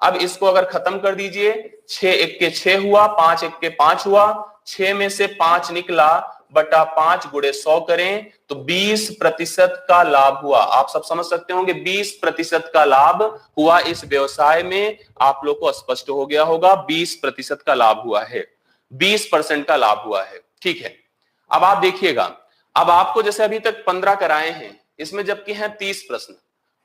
S1: अब इसको अगर खत्म कर दीजिए, 6 एक के 6 हुआ, 5 एक के 5 हुआ, 6 में से 5 निकला बटा 5 गुणे 100 करें तो 20% का लाभ हुआ। आप सब समझ सकते होंगे 20% का लाभ हुआ इस व्यवसाय में। आप लोग को स्पष्ट हो गया होगा, 20% का लाभ हुआ है, 20% का लाभ हुआ है। ठीक है, अब आप देखिएगा, अब आपको जैसे अभी तक 15 कराए हैं, इसमें जबकि हैं 30 प्रश्न,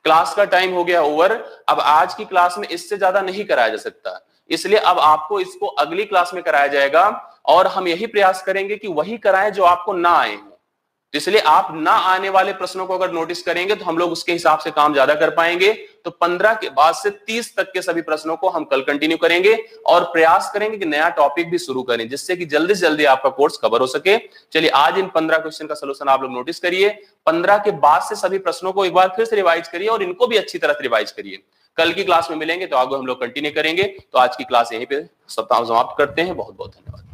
S1: क्लास का टाइम हो गया ओवर। अब आज की क्लास में इससे ज्यादा नहीं कराया जा सकता, इसलिए अब आपको इसको अगली क्लास में कराया जाएगा और हम यही प्रयास करेंगे कि वही कराएं जो आपको ना आए हो। इसलिए आप ना आने वाले प्रश्नों को अगर नोटिस करेंगे तो हम लोग उसके हिसाब से काम ज्यादा कर पाएंगे। तो 15 के बाद से 30 तक के सभी प्रश्नों को हम कल कंटिन्यू करेंगे और प्रयास करेंगे कि नया टॉपिक भी शुरू करें, जिससे कि जल्दी से जल्दी आपका कोर्स कवर हो सके। चलिए आज इन 15 क्वेश्चन का सोल्यूशन आप लोग नोटिस करिए। 15 के बाद से सभी प्रश्नों को एक बार फिर से रिवाइज करिए और इनको भी अच्छी तरह से रिवाइज करिए। कल की क्लास में मिलेंगे तो आगे हम लोग कंटिन्यू करेंगे। तो आज की क्लास यहीं पे समाप्त करते हैं। बहुत बहुत धन्यवाद।